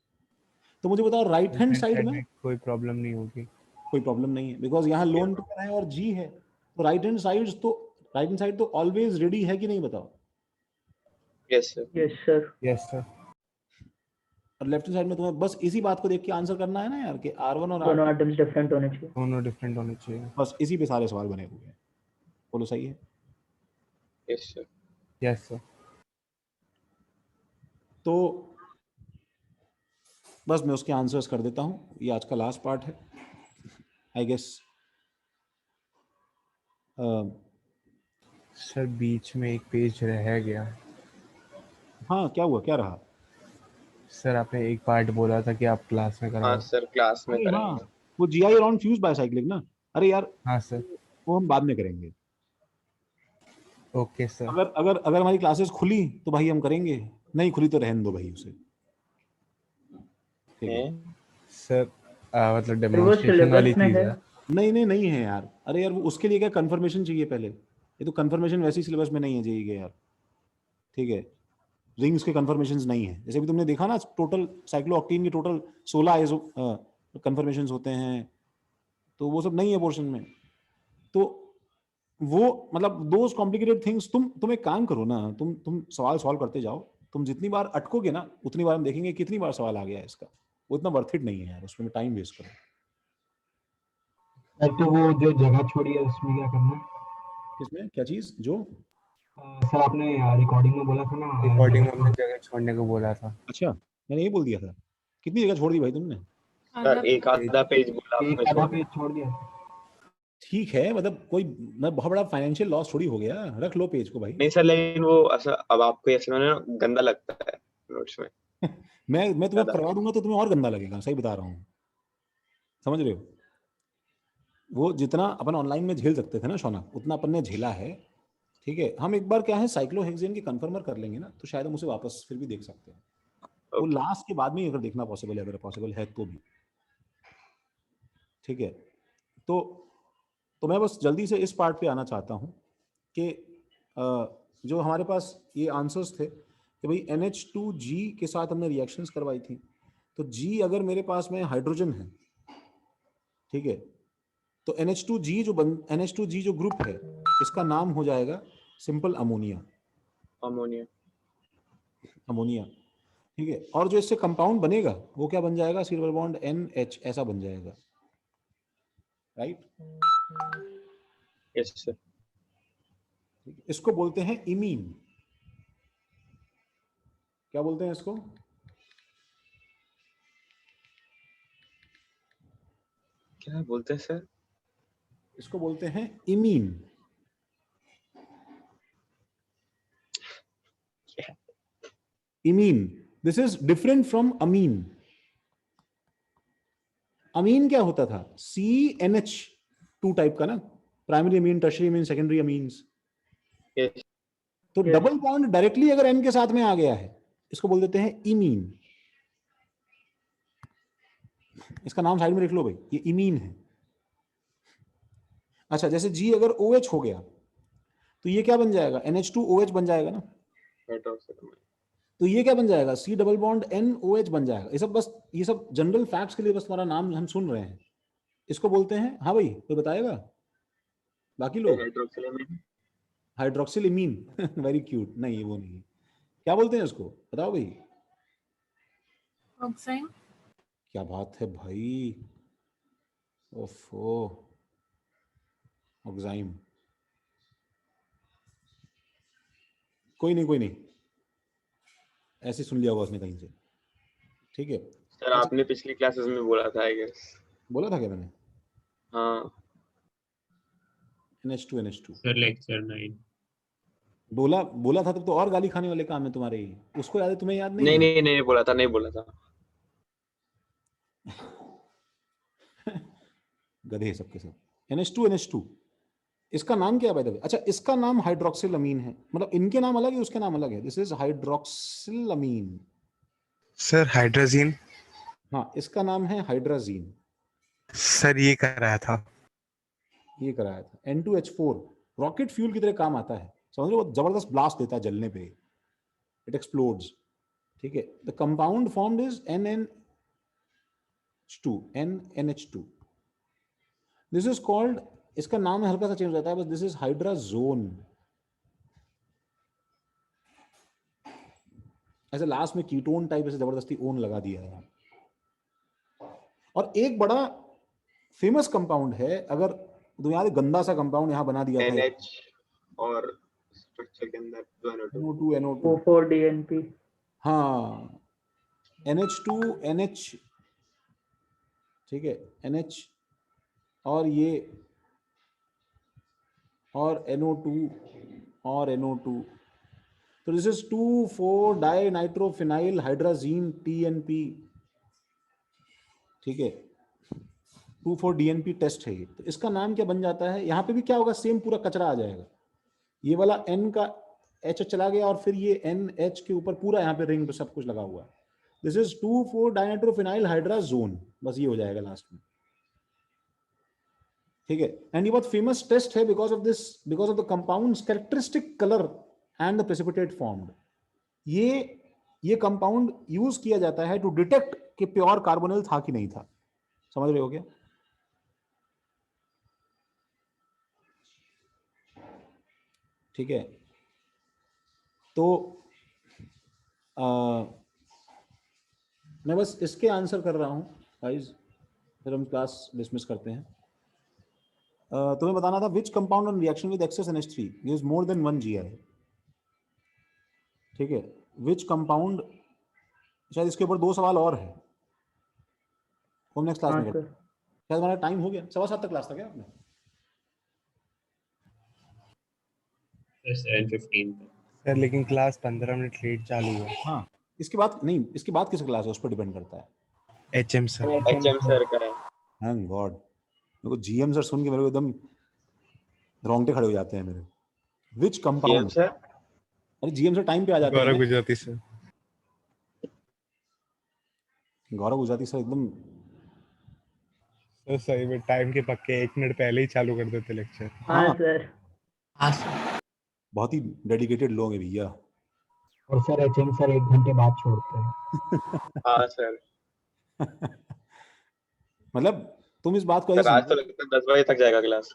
तो मुझे बताओ राइट हैंड साइड में कोई प्रॉब्लम नहीं होगी। कोई प्रॉब्लम नहीं है, बिकॉज यहाँ लोन पेयर है और G है। तो राइट हैंड साइड तो ऑलवेज रेडी है कि नहीं, बताओ? Yes sir. Yes sir yes sir. और लेफ्ट हैंड साइड में तुम्हें बस इसी बात को देख के आंसर करना है ना यार, कि R1 और दोनों R2 एटम्स डिफरेंट होने चाहिए। दोनों डिफरेंट होने चाहिए। बस इसी पे सारे सवाल बने हुए हैं। बोलो सही है? Yes sir. Yes sir. तो बस मैं उसके आंसर्स कर देता हूँ। ये आज का लास्ट पार्ट है आई गेस। सर बीच में एक पेज रह गया। हाँ, क्या हुआ, क्या रहा? सर आपने एक पार्ट बोला था कि आप क्लास में हाँ कराओ। सर क्लास में हाँ, करेंगे। वो GI अराउंड फ्यूज बायसाइक्लिक ना। अरे यार हाँ सर। वो हम बाद में करेंगे। Okay sir. अगर हमारी क्लासेस खुली तो भाई हम करेंगे, नहीं खुली तो रहने दो भाई उसे, ठीक है? सर मतलब वो डेमोन्स्ट्रेशन वाली सिलेबस में चीज है। है। नहीं है यार। अरे यार वो उसके लिए क्या कंफर्मेशन चाहिए पहले, ये तो कंफर्मेशन वैसे ही सिलेबस में नहीं है जेईई के यार, ठीक है। रिंग्स के कंफर्मेशंस नहीं है, जैसे भी तुमने देखा ना, टोटल साइक्लोऑक्टेन के टोटल 16 आइसो कंफर्मेशंस होते हैं, तो वो सब नहीं है पोर्शन में। तो वो मतलब दोज कॉम्प्लिकेटेड थिंग्स, तुम एक काम करो ना, तुम सवाल सॉल्व करते जाओ, तुम जितनी बार अटकोगे ना उतनी बार हम देखेंगे कितनी बार सवाल आ गया है इसका। वो इतना वर्थ इट नहीं है यार, उसमें टाइम वेस्ट करो। सर तो वो जो जगह छोड़ी है उसमें क्या करना है? किसमें क्या चीज जो सर आपने रिकॉर्डिंग में बोला था ना, रिकॉर्डिंग में हमने जगह छोड़ने को बोला था। अच्छा मैंने ये बोल दिया था, कितनी जगह छोड़ दी भाई तुमने? सर एक आधा पेज बोला एक आपने, आधा पेज छोड़ दिया। ठीक है, मतलब कोई मैं बहुत बड़ा फाइनेंशियल लॉस थोड़ी हो गया, रख लो पेज को भाई। नहीं सर, लेकिन वो ऐसा अब आपको ऐसे ना गंदा लगता है नोट्स में। मैं तुम्हें ज्यादा। करवा दूंगा तो तुम्हें और गंदा लगेगा, सही बता रहा हूँ, समझ रहे हो? वो जितना अपन ऑनलाइन में झेल सकते थे ना शौनक, उतना अपन ने झेला है, ठीक है। हम एक बार क्या है साइक्लोहेक्सेन की कंफर्मर कर लेंगे ना, तो शायद हम उसे वापस फिर भी देख सकते हैं। वो लास्ट के बाद में ही अगर देखना पॉसिबल है, अगर पॉसिबल है तो भी, ठीक है। तो मैं बस जल्दी से इस पार्ट पे आना चाहता हूँ कि जो हमारे पास ये आंसर्स थे कि भाई NH2G के साथ हमने रिएक्शंस करवाई थी, तो G अगर मेरे पास में हाइड्रोजन है, ठीक है, तो NH2G जो ग्रुप है, इसका नाम हो जाएगा सिंपल अमोनिया, अमोनिया, ठीक है। और जो इससे कंपाउंड बनेगा वो क्या बन जाएगा? सी डबल बॉन्ड NH ऐसा बन जाएगा, राइट? Yes sir. इसको बोलते हैं इमीन। क्या बोलते हैं इसको? क्या बोलते हैं सर? इसको बोलते हैं imine. Imine, this is different from amine. Amine क्या होता था? CNH2 टाइप का ना, primary amine, tertiary amine, secondary amines. Yes. तो डबल बॉन्ड डायरेक्टली अगर N के साथ में आ गया है, इसको बोल देते हैं इमीन। इसका नाम साइड में लिख लो भाई, ये इमीन है। अच्छा, जैसे G अगर OH हो गया तो ये क्या बन जाएगा? NH2OH बन जाएगा ना। तो ये क्या बन जाएगा? C डबल बॉन्ड NOH बन जाएगा। ये सब बस, ये सब जनरल फैक्ट्स के लिए बस तुम्हारा नाम हम सुन रहे हैं। इसको बोलते हैं, हाँ भाई कोई बताएगा? बाकी लोग हाइड्रोक्सिल इमीन। Very cute. नहीं वो नहीं, क्या बोलते हैं इसको बताओ भाई? ऑक्साइन। क्या बात है भाई, ओफो, ऑक्साइम। कोई नहीं, ऐसे सुन लिया होगा उसने कहीं से, ठीक है। सर आपने पिछली क्लासेस में बोला था आई गेस। बोला था क्या मैंने? हाँ NH2 सर लेक्चर 9 बोला था, तब तो और गाली खाने वाले काम है तुम्हारे ही। उसको याद है, तुम्हें याद नहीं? नहीं बोला था, नहीं बोला था। गधे सबके सब। NH2 इसका नाम क्या है बाय द वे? अच्छा, इसका नाम हाइड्रोक्सिल अमीन है, मतलब इनके नाम अलग है, उसके नाम अलग है। This is hydroxyl amine. Sir hydrogen. हाँ, इसका नाम है हाइड्राजीन। सर ये कराया था। ये कराया था। N2H4 रॉकेट फ्यूल की तरह काम आता है, समझ लो, वो जबरदस्त ब्लास्ट देता है जलने पे, इट एक्सप्लोड्स, ठीक है। The compound formed is NNH2। This is called, इसका नाम हल्का सा चेंज हो जाता है बस, दिस इज हाइड्राजोन। ऐसे लास्ट में कीटोन टाइप ऐसे जबरदस्ती ओन लगा दिया है। और एक बड़ा फेमस कंपाउंड है, अगर तुम याद है, गंदा सा कंपाउंड यहाँ बना दिया था NH और स्ट्रक्चर के अंदर NO2 O4DNP। हाँ, NH2NH, ठीक है, NH और ये और NO2 और NO2, तो this is 2,4 dinitrophenyl hydrazine TNP, ठीक है। 2,4 DNP टेस्ट है ये। तो इसका नाम क्या बन जाता है? यहाँ पे भी क्या होगा? सेम पूरा कचरा आ जाएगा। ये वाला N का H चला गया और फिर ये NH के ऊपर पूरा यहाँ पे रिंग पे सब कुछ लगा हुआ है। दिस इज 2,4 डाइनाइट्रोफिनाइल हाइड्राजोन, बस ये हो जाएगा लास्ट में, ठीक है, एंड ये बहुत फेमस टेस्ट है because of this, because of the compounds characteristic colour and the precipitate formed. ये कंपाउंड यूज किया जाता है टू डिटेक्ट कि प्योर कार्बोनिल था कि नहीं था। समझ रहे हो क्या? ठीक है, तो मैं बस इसके आंसर कर रहा हूं गाइस, फिर हम क्लास डिसमिस करते हैं। तुम्हें बताना था which compound on reaction with excess NH3 gives more than 1 GI। ठीक है, विच कंपाउंड, शायद इसके ऊपर 2 सवाल और है, हम नेक्स्ट क्लास हाँ में करते सर। हैं। शायद हमारा टाइम हो गया, 7:15 तक क्लास था क्या आपने? सर 7:15 सर लेकिन क्लास 15 मिनट लेट चालू हुआ। हाँ, इसके बाद नहीं, इसके बाद किस क्लास है उस पर डिपेंड करता है। HM sir. HM सर का है। थैंक गॉड, मेरे को GM सर सुन के मेरे को एकदम रोंगटे खड़े हो जाते हैं मेरे। विच GM कंपाउंड, सर, अरे GM सर टाइम पे आ जाते गौरव हैं। गुजराती सर। गौरव गुजराती सर एकदम, सर सही में टाइम के पक्के 1 मिनट पहले ही चालू कर देते लेक्चर। हाँ हाँ सर। हाँ सर। बहुत ही डेडिकेटेड लोग हैं भैया। और सर HM सर 1 घंटे बाद छोड़ते हैं। हाँ सर। मतलब तुम इस बात को ऐसे सर आज तो समझो, लगता है 10 बजे तक जाएगा क्लास।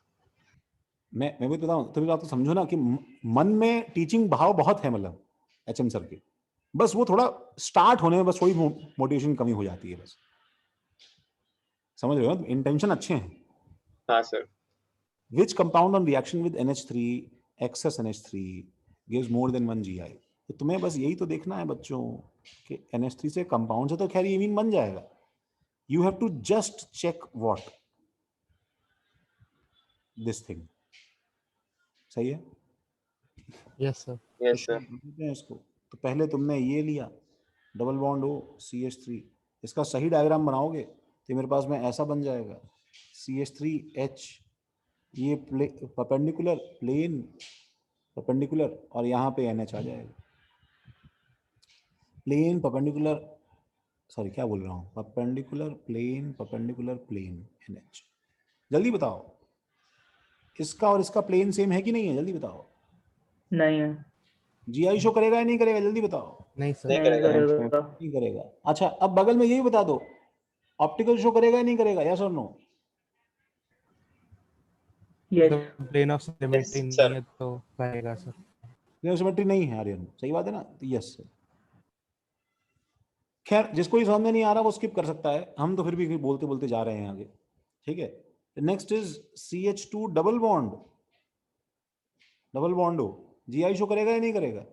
मैं भी बताऊं, तुम इस बात को समझो ना कि मन में टीचिंग भाव बहुत है, मतलब HM सर के, बस वो थोड़ा स्टार्ट होने में बस थोड़ी मोटिवेशन कमी हो जाती है बस। समझ रहे हो, इंटेंशन अच्छे हैं। हाँ sir. Which compound on reaction with NH3, excess NH3 gives more than 1 GI? तो तुम्हें बस यही तो देखना है बच्चों कि NH3 से कंपाउंड से तो खैर ये बन जाएगा। You have to just check what this thing। सही है? Yes sir. Yes sir. समझते हैं इसको। तो पहले तुमने ये लिया डबल बॉन्ड O CH3, इसका सही डायग्राम बनाओगे तो मेरे पास में ऐसा बन जाएगा CH3H, ये परपेंडिकुलर प्लेन परपेंडिकुलर, और यहाँ पे NH आ जाएगा। प्लेन परपेंडिकुलर, सॉरी क्या बोल रहा हूँ, परपेंडिकुलर प्लेन NH। जल्दी बताओ, इसका और इसका प्लेन सेम है कि नहीं है? जल्दी बताओ। नहीं है। GI शो करेगा या नहीं करेगा? जल्दी बताओ। नहीं सर। नहीं नहीं करेगा। करेगा। नहीं करेगा। अच्छा, अब बगल में यही बता दो, ऑप्टिकल शो करेगा या नहीं करेगा? यस और no? Yes. Plane of symmetry Yes, नहीं sir. है तो करेगा सर। सिमेट्री नहीं है आर्यन, सही बात है ना? तो यस। खैर जिसको ही समझ नहीं आ रहा वो स्किप कर सकता है, हम तो फिर भी बोलते बोलते जा रहे हैं आगे। ठीक है, next is CH2 double bond हो, GI शो करेगा या नहीं करेगा?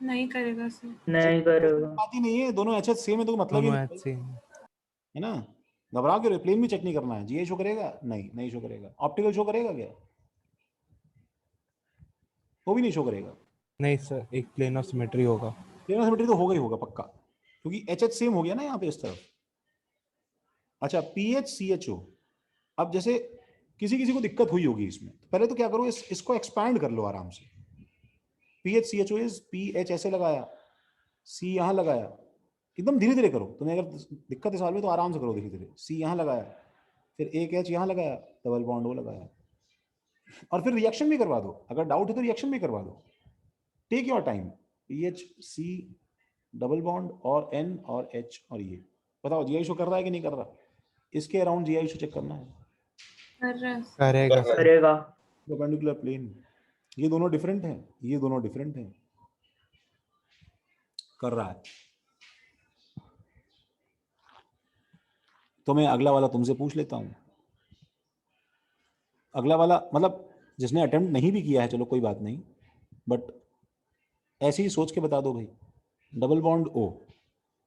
नहीं करेगा सर। नहीं करेगा। बात ही नहीं है, दोनों HH सेम है तो मतलब ही दोनों नहीं HC है ना। घबरा के प्लेन भी चेक नहीं करना है। GI शो करेगा? नहीं शो करेगा। ऑप्टिकल शो करेगा क्या? वो भी नहीं शो करेगा। नहीं सर, एक प्लेन ऑफ सिमेट्री होगा। प्लेन ऑफ सिमेट्री तो होगा ही होगा पक्का, क्योंकि HH सेम हो गया ना यहाँ पे इस तरफ। अच्छा, PH CHO, अब जैसे किसी किसी को दिक्कत हुई होगी इसमें, तो पहले तो क्या करो, इसको एक्सपैंड कर लो आराम से। PH CHO इज PH ऐसे लगाया, C यहाँ लगाया, एकदम धीरे धीरे करो। तुम्हें अगर दिक्कत इस हाल में तो आराम से करो धीरे धीरे। C यहाँ लगाया, फिर एक H यहाँ लगाया, डबल बॉन्ड O लगाया, और फिर रिएक्शन भी करवा दो। अगर डाउट है तो रिएक्शन भी करवा दो। Take your time. PH C double bond और N और H और ये बताओ GI शो कर रहा है कि नहीं कर रहा? इसके अराउंड GI शो चेक करना है। कर रहा है। करेगा सर। करेगा। परपेंडिकुलर प्लेन, ये दोनों डिफरेंट हैं, ये दोनों डिफरेंट हैं, कर रहा है। तो मैं अगला वाला तुमसे पूछ लेता हूं। अगला वाला मतलब जिसने अटेम्प्ट नहीं भी किया है, चलो कोई बात नहीं, बट ऐसे ही सोच के बता दो भाई। डबल बॉन्ड O,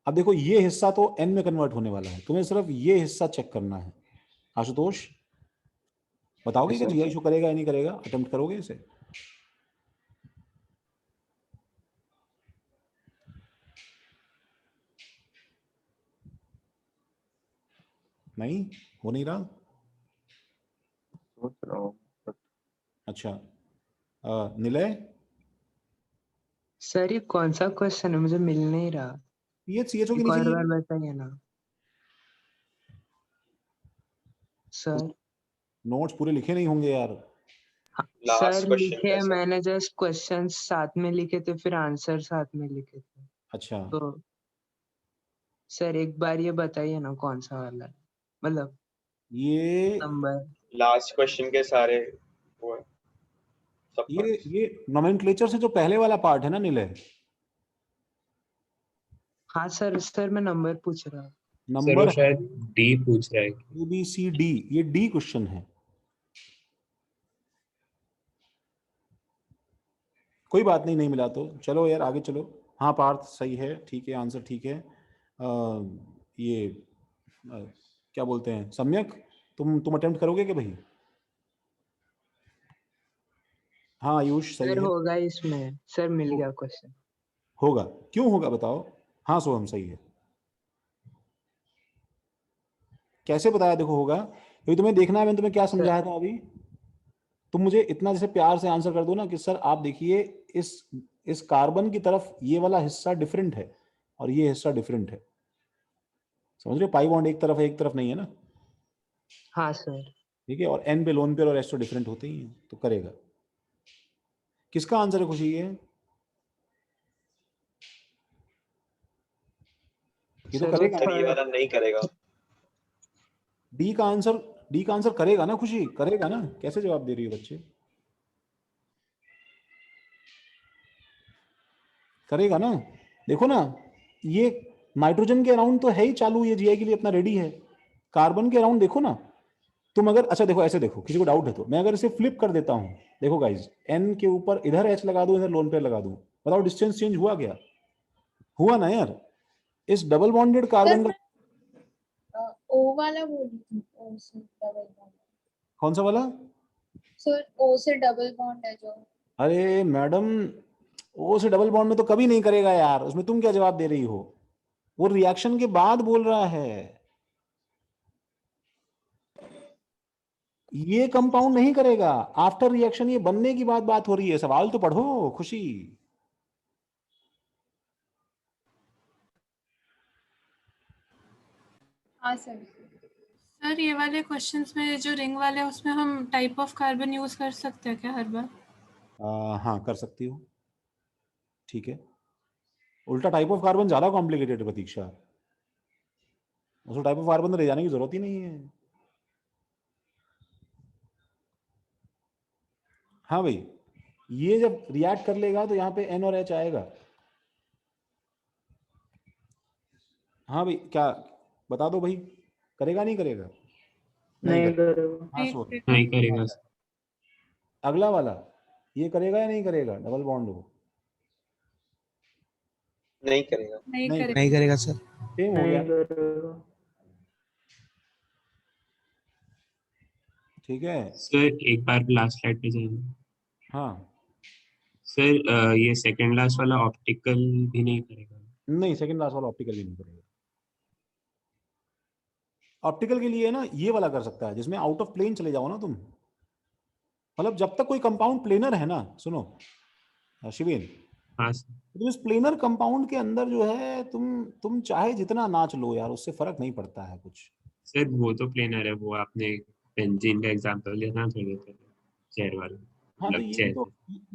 अब देखो ये हिस्सा तो N में कन्वर्ट होने वाला है, तुम्हें सिर्फ ये हिस्सा चेक करना है। आशुतोष बताओगे कि GI शो करेगा या नहीं करेगा? अटेम्प्ट करोगे इसे? नहीं हो नहीं रहा। सोच रहा हूँ। अच्छा, निलय, सर ये कौन सा क्वेश्चन है, मुझे मिल नहीं रहा। PH CHO के एक और नीचे बार बताइए ना। सर नोट्स पूरे लिखे नहीं होंगे यार। लास्ट सर क्वेश्चन लिखे कैसा? मैंने, जस्ट क्वेश्चन साथ में लिखे थे, फिर आंसर साथ में लिखे थे। अच्छा तो सर एक बार ये बताइए ना कौन सा वाला है, मतलब ये नंबर। लास्ट क्वेश्चन के सारे वो है, सब parts। ये नोमेनक्लेचर से जो पहले वाला पार्ट है ना निलय, हाँ सर, सर मैं नंबर पूछ रहा हूँ। सर वो नंबर शायद डी पूछ रहा है। ABCD, ये डी क्वेश्चन है। कोई बात नहीं, नहीं मिला तो चलो यार आगे चलो। हाँ पार्थ सही है, ठीक है, आंसर ठीक है। ये क्या बोलते हैं, सम्यक तुम अटेम्प्ट करोगे क्या भाई? हाँ आयुष सही सर है। होगा इसमें, सर मिल गया क्वेश्चन। होगा, क्यों होगा बताओ? हाँ सोहम सही है। कैसे बताया देखो होगा, क्योंकि तुम्हें देखना है मैंने तुम्हें क्या समझाया था अभी। तुम मुझे इतना जैसे प्यार से आंसर कर दो ना कि सर आप देखिए इस कार्बन की तरफ ये वाला हिस्सा डिफरेंट है और ये हिस्सा डिफरेंट है। समझ रहे हो, पाई बॉन्ड एक तरफ है एक तरफ नहीं है ना। हाँ सर। ठीक है, और एन पे लोन पेयर और एस तो डिफरेंट होते ही हैं, तो करेगा। किसका आंसर है खुशी ये? ये तो सर वो करेगा। सर ये थर्ड। वाला नहीं करेगा। डी का आंसर करेगा ना खुशी, करेगा ना? कैसे जवाब दे रही हो बच्चे? करेगा ना? देखो ना, ये नाइट्रोजन के अराउंड तो है ही चालू, ये जीआई के लिए अपना रेडी है। कार्बन के अराउंड देखो ना तुम, अगर अच्छा देखो ऐसे देखो, किसी को डाउट है तो मैं अगर इसे फ्लिप कर देता हूं, देखो गाइज, एन के ऊपर इधर एच लगा दूं, इधर लोन पेयर लगा दूं, बताओ डिस्टेंस चेंज हुआ क्या? हुआ ना यार। इस डबल बॉन्डेड कार्बन का ओ वाला बोली थी, ओ से डबल बॉन्ड। कौन सा वाला? सर ओ से डबल बॉन्ड है जो। अरे मैडम, ओ से डबल बॉन्ड में तो कभी नहीं करेगा यार, उसमें तुम क्या जवाब दे रही हो? वो रिएक्शन के बाद बोल रहा है, ये कंपाउंड नहीं करेगा आफ्टर रिएक्शन, ये बनने की बात हो रही है। सवाल तो पढ़ो खुशी। हाँ सर। सर ये वाले क्वेश्चंस में जो रिंग वाले हैं उसमें हम टाइप ऑफ कार्बन यूज कर सकते हैं क्या हर बार? हाँ कर सकती हो, ठीक है। उल्टा टाइप ऑफ कार्बन ज्यादा कॉम्प्लिकेटेड है प्रतीक्षा, उसको टाइप ऑफ कार्बन तो ले जाने की जरूरत ही नहीं है। हाँ भाई, ये जब रिएक्ट कर लेगा तो यहाँ पे एन और एच आएगा। हाँ भाई, क्या बता दो भाई, करेगा नहीं करेगा? नहीं करेगा। हाँ सो नहीं करेगा। अगला वाला ये करेगा या नहीं करेगा? डबल बॉन्ड हो, नहीं करेगा। नहीं नहीं करेगा। नहीं करेगा सर। सेम हो गया, नहीं करेगा। ठीक है। सर एक बार लास्ट स्लाइड पे जाएंगे। हाँ सर ये सेकंड लास्ट वाला ऑप्टिकल भी नहीं करेगा। नहीं, सेकंड लास्ट वाला ऑप्टिकल भी नहीं करेगा। ऑप्टिकल के लिए ना ये वाला कर सकता है जिसमें आउट ऑफ प्लेन चले जाओ ना तुम, मतलब जब तक कोई कंपाउंड प्लेनर है ना, सुनो शिवेन, हाँ सर। तो इस प्लेनर कंपाउंड के अंदर जो है तुम चाहे जितना नाच लो यार, उससे फर्क नहीं पड़ता है कुछ। सर वो तो प्लेनर है, वो आपने बेंजीन का एग्जांपल लिया था थोड़ी देर पहले, चेयर वाला, हाँ तो मतलब चेयर।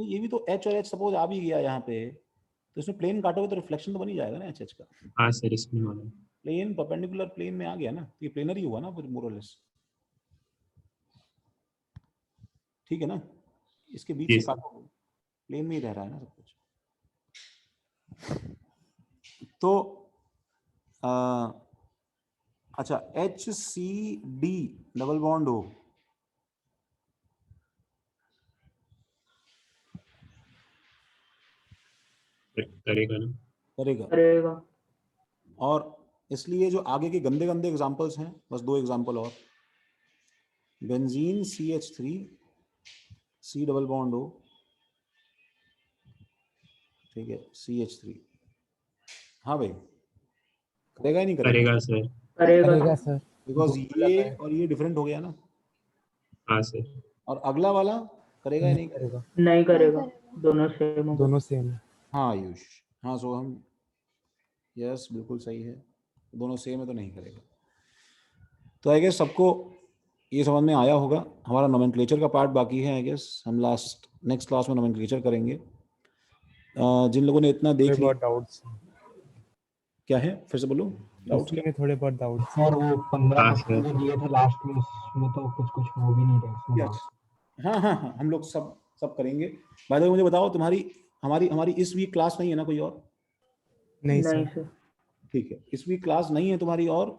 ये भी तो एच और एच सपोज आ भी गया यहाँ पे, तो इसमें प्लेन काटोगे तो रिफ्लेक्शन तो बन ही जाएगा ना एच एच का। हाँ सर इसमें होना। प्लेन परपेंडिकुलर प्लेन में आ गया ना, तो ये प्लेनर ही हुआ ना फिर मोर और लेस, ठीक है ना? इसके बीच जी से सर। काटो, प्लेन में ही रह रहा है ना सब कुछ। तो अच्छा HCD डबल बॉन्ड हो, करेगा ना? करेगा। करेगा। और इसलिए जो आगे के गंदे गंदे एग्जांपल्स हैं, बस 2 एग्जांपल और, benzene CH3 C double bond हो, ठीक है, CH3। हाँ भाई, करेगा ही नहीं करेगा? करेगा सर। करेगा। सर। बिकॉज ये और ये डिफरेंट हो गया ना। हाँ सर। और अगला वाला करेगा या नहीं करेगा? नहीं करेगा। करेगा। दोनों सेम होगा। दोनों सेम है। हाँ आयुष, हाँ सोहम, यस बिल्कुल सही है, दोनों सेम है तो नहीं करेगा। तो आई गेस सबको ये समझ में आया होगा। हमारा नोमेनक्लेचर का पार्ट बाकी है आई गेस, हम नेक्स्ट क्लास में नोमेनक्लेचर करेंगे। जिन लोगों ने इतना देख लिया, बहुत डाउट्स क्या है फिर से बोलो, डाउट्स क्या? में थोड़े बहुत डाउट्स। सर वो 15 हाँ, क्वेश्चन जो दिए थे लास्ट में उसमें तो कुछ हो भी नहीं रहा उसमें। Yes. हाँ हाँ हाँ, हम लोग सब करेंगे। बाय द वे मुझे बताओ, तुम्हारी हमारी इस वीक क्लास नहीं है ना कोई और? नहीं नहीं सर। सर। ठीक है, इस वीक क्लास नहीं है तुम्हारी और,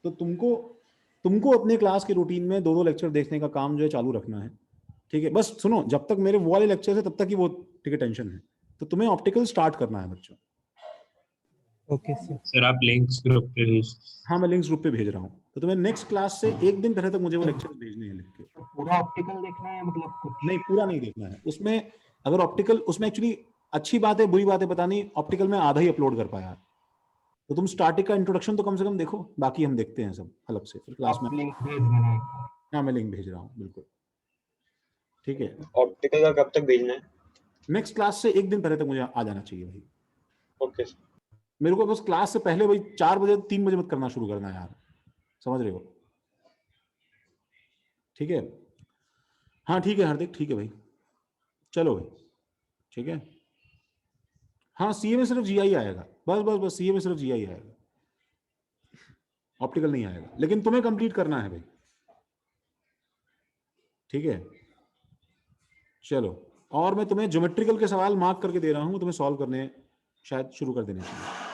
तो तुमको अपने क्लास के रूटीन में 2-2 लेक्चर देखने का काम जो है चालू रखना है। ठीक है, बस सुनो, जब तक मेरे वो वाले लेक्चर है तब तक ही वो, ठीक है, टेंशन है। तो तुम्हें ऑप्टिकल स्टार्ट करना है बच्चों। Okay sir. सर आप लिंक्स ग्रुप पे भेज। हाँ, मैं लिंक्स ग्रुप पे भेज रहा हूँ। तो तुम्हें नेक्स्ट क्लास से एक दिन पहले तक मुझे वो लेक्चर भेजने हैं लिख के। पूरा ऑप्टिकल देखना है मतलब कुछ? नहीं, पूरा नहीं देखना है। उसमें अगर ऑप्टिकल, उसमें एक्चुअली अच्छी बात है बुरी बात है पता नहीं, ऑप्टिकल में आधा ही अपलोड कर पाया। तो तुम स्टार्टिंग का इंट्रोडक्शन तो कम से कम देखो, बाकी हम देखते हैं सब अलग से फिर क्लास में। लिंक भेज देना है। हाँ, मैं लिंक भेज रहा हूँ, बिल्कुल ठीक है। ऑप्टिकल का कब तक भेजना है? नेक्स्ट क्लास से एक दिन पहले तक मुझे आ जाना चाहिए भाई। Okay sir. मेरे को बस क्लास से पहले भाई 4 बजे 3 बजे मत करना शुरू करना यार, समझ रहे हो? ठीक है, हाँ ठीक है हार्दिक, ठीक है भाई, चलो भाई, ठीक है। हाँ, सीए में सिर्फ जीआई आएगा, बस सीए में सिर्फ जीआई आएगा, ऑप्टिकल नहीं आएगा, लेकिन तुम्हें कंप्लीट करना है भाई, ठीक है। चलो, और मैं तुम्हें ज्योमेट्रिकल के सवाल मार्क करके दे रहा हूं, तुम्हें सॉल्व करने शायद शुरू कर देने चाहिए।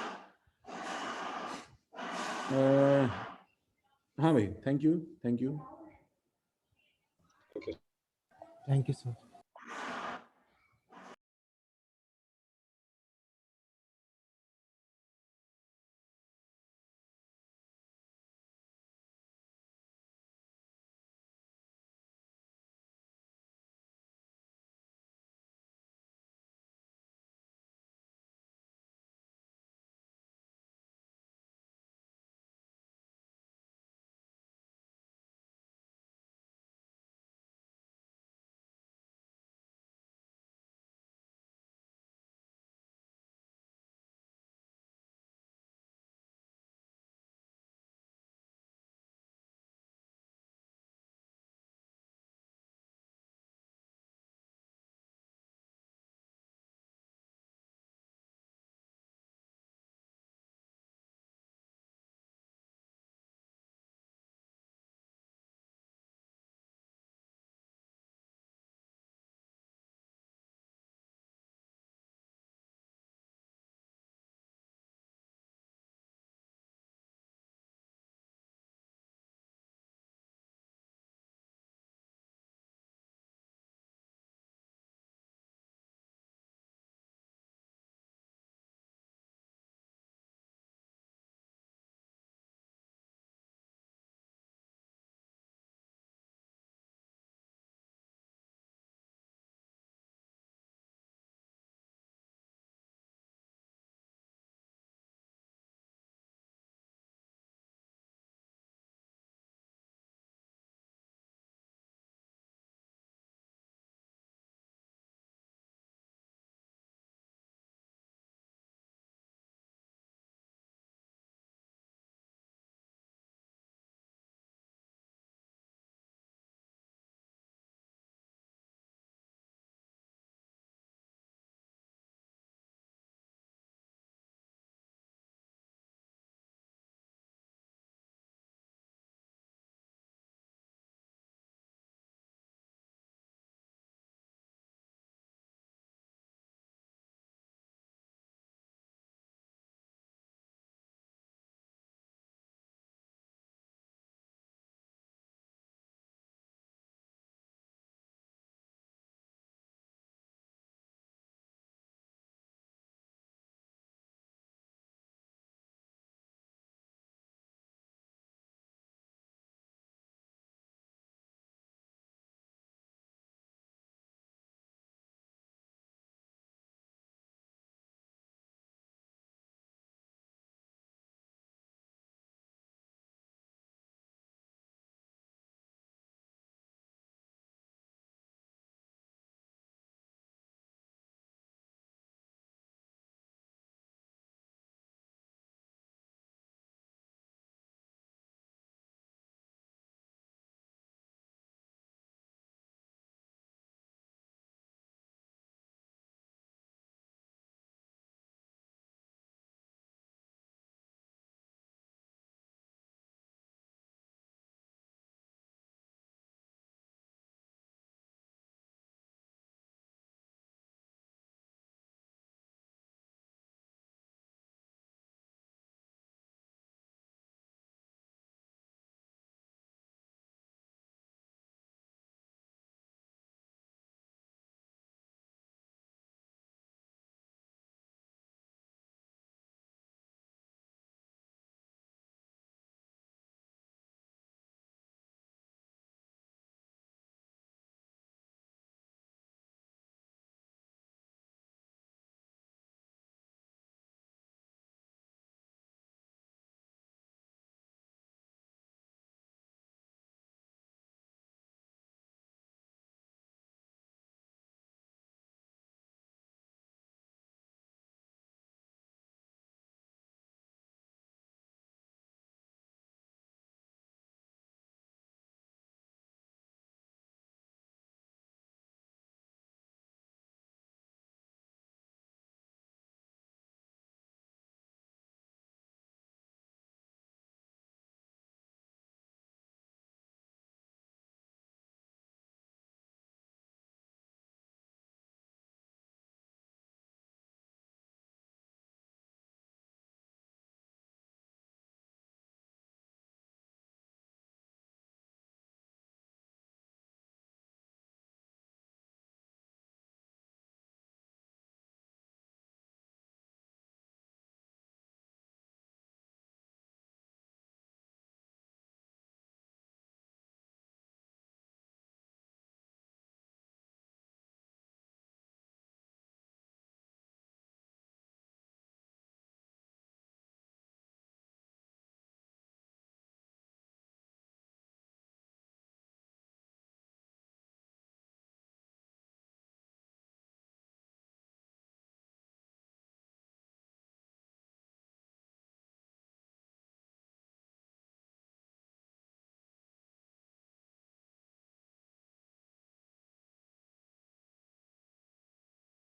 हाँ भाई, thank you. Thank you sir.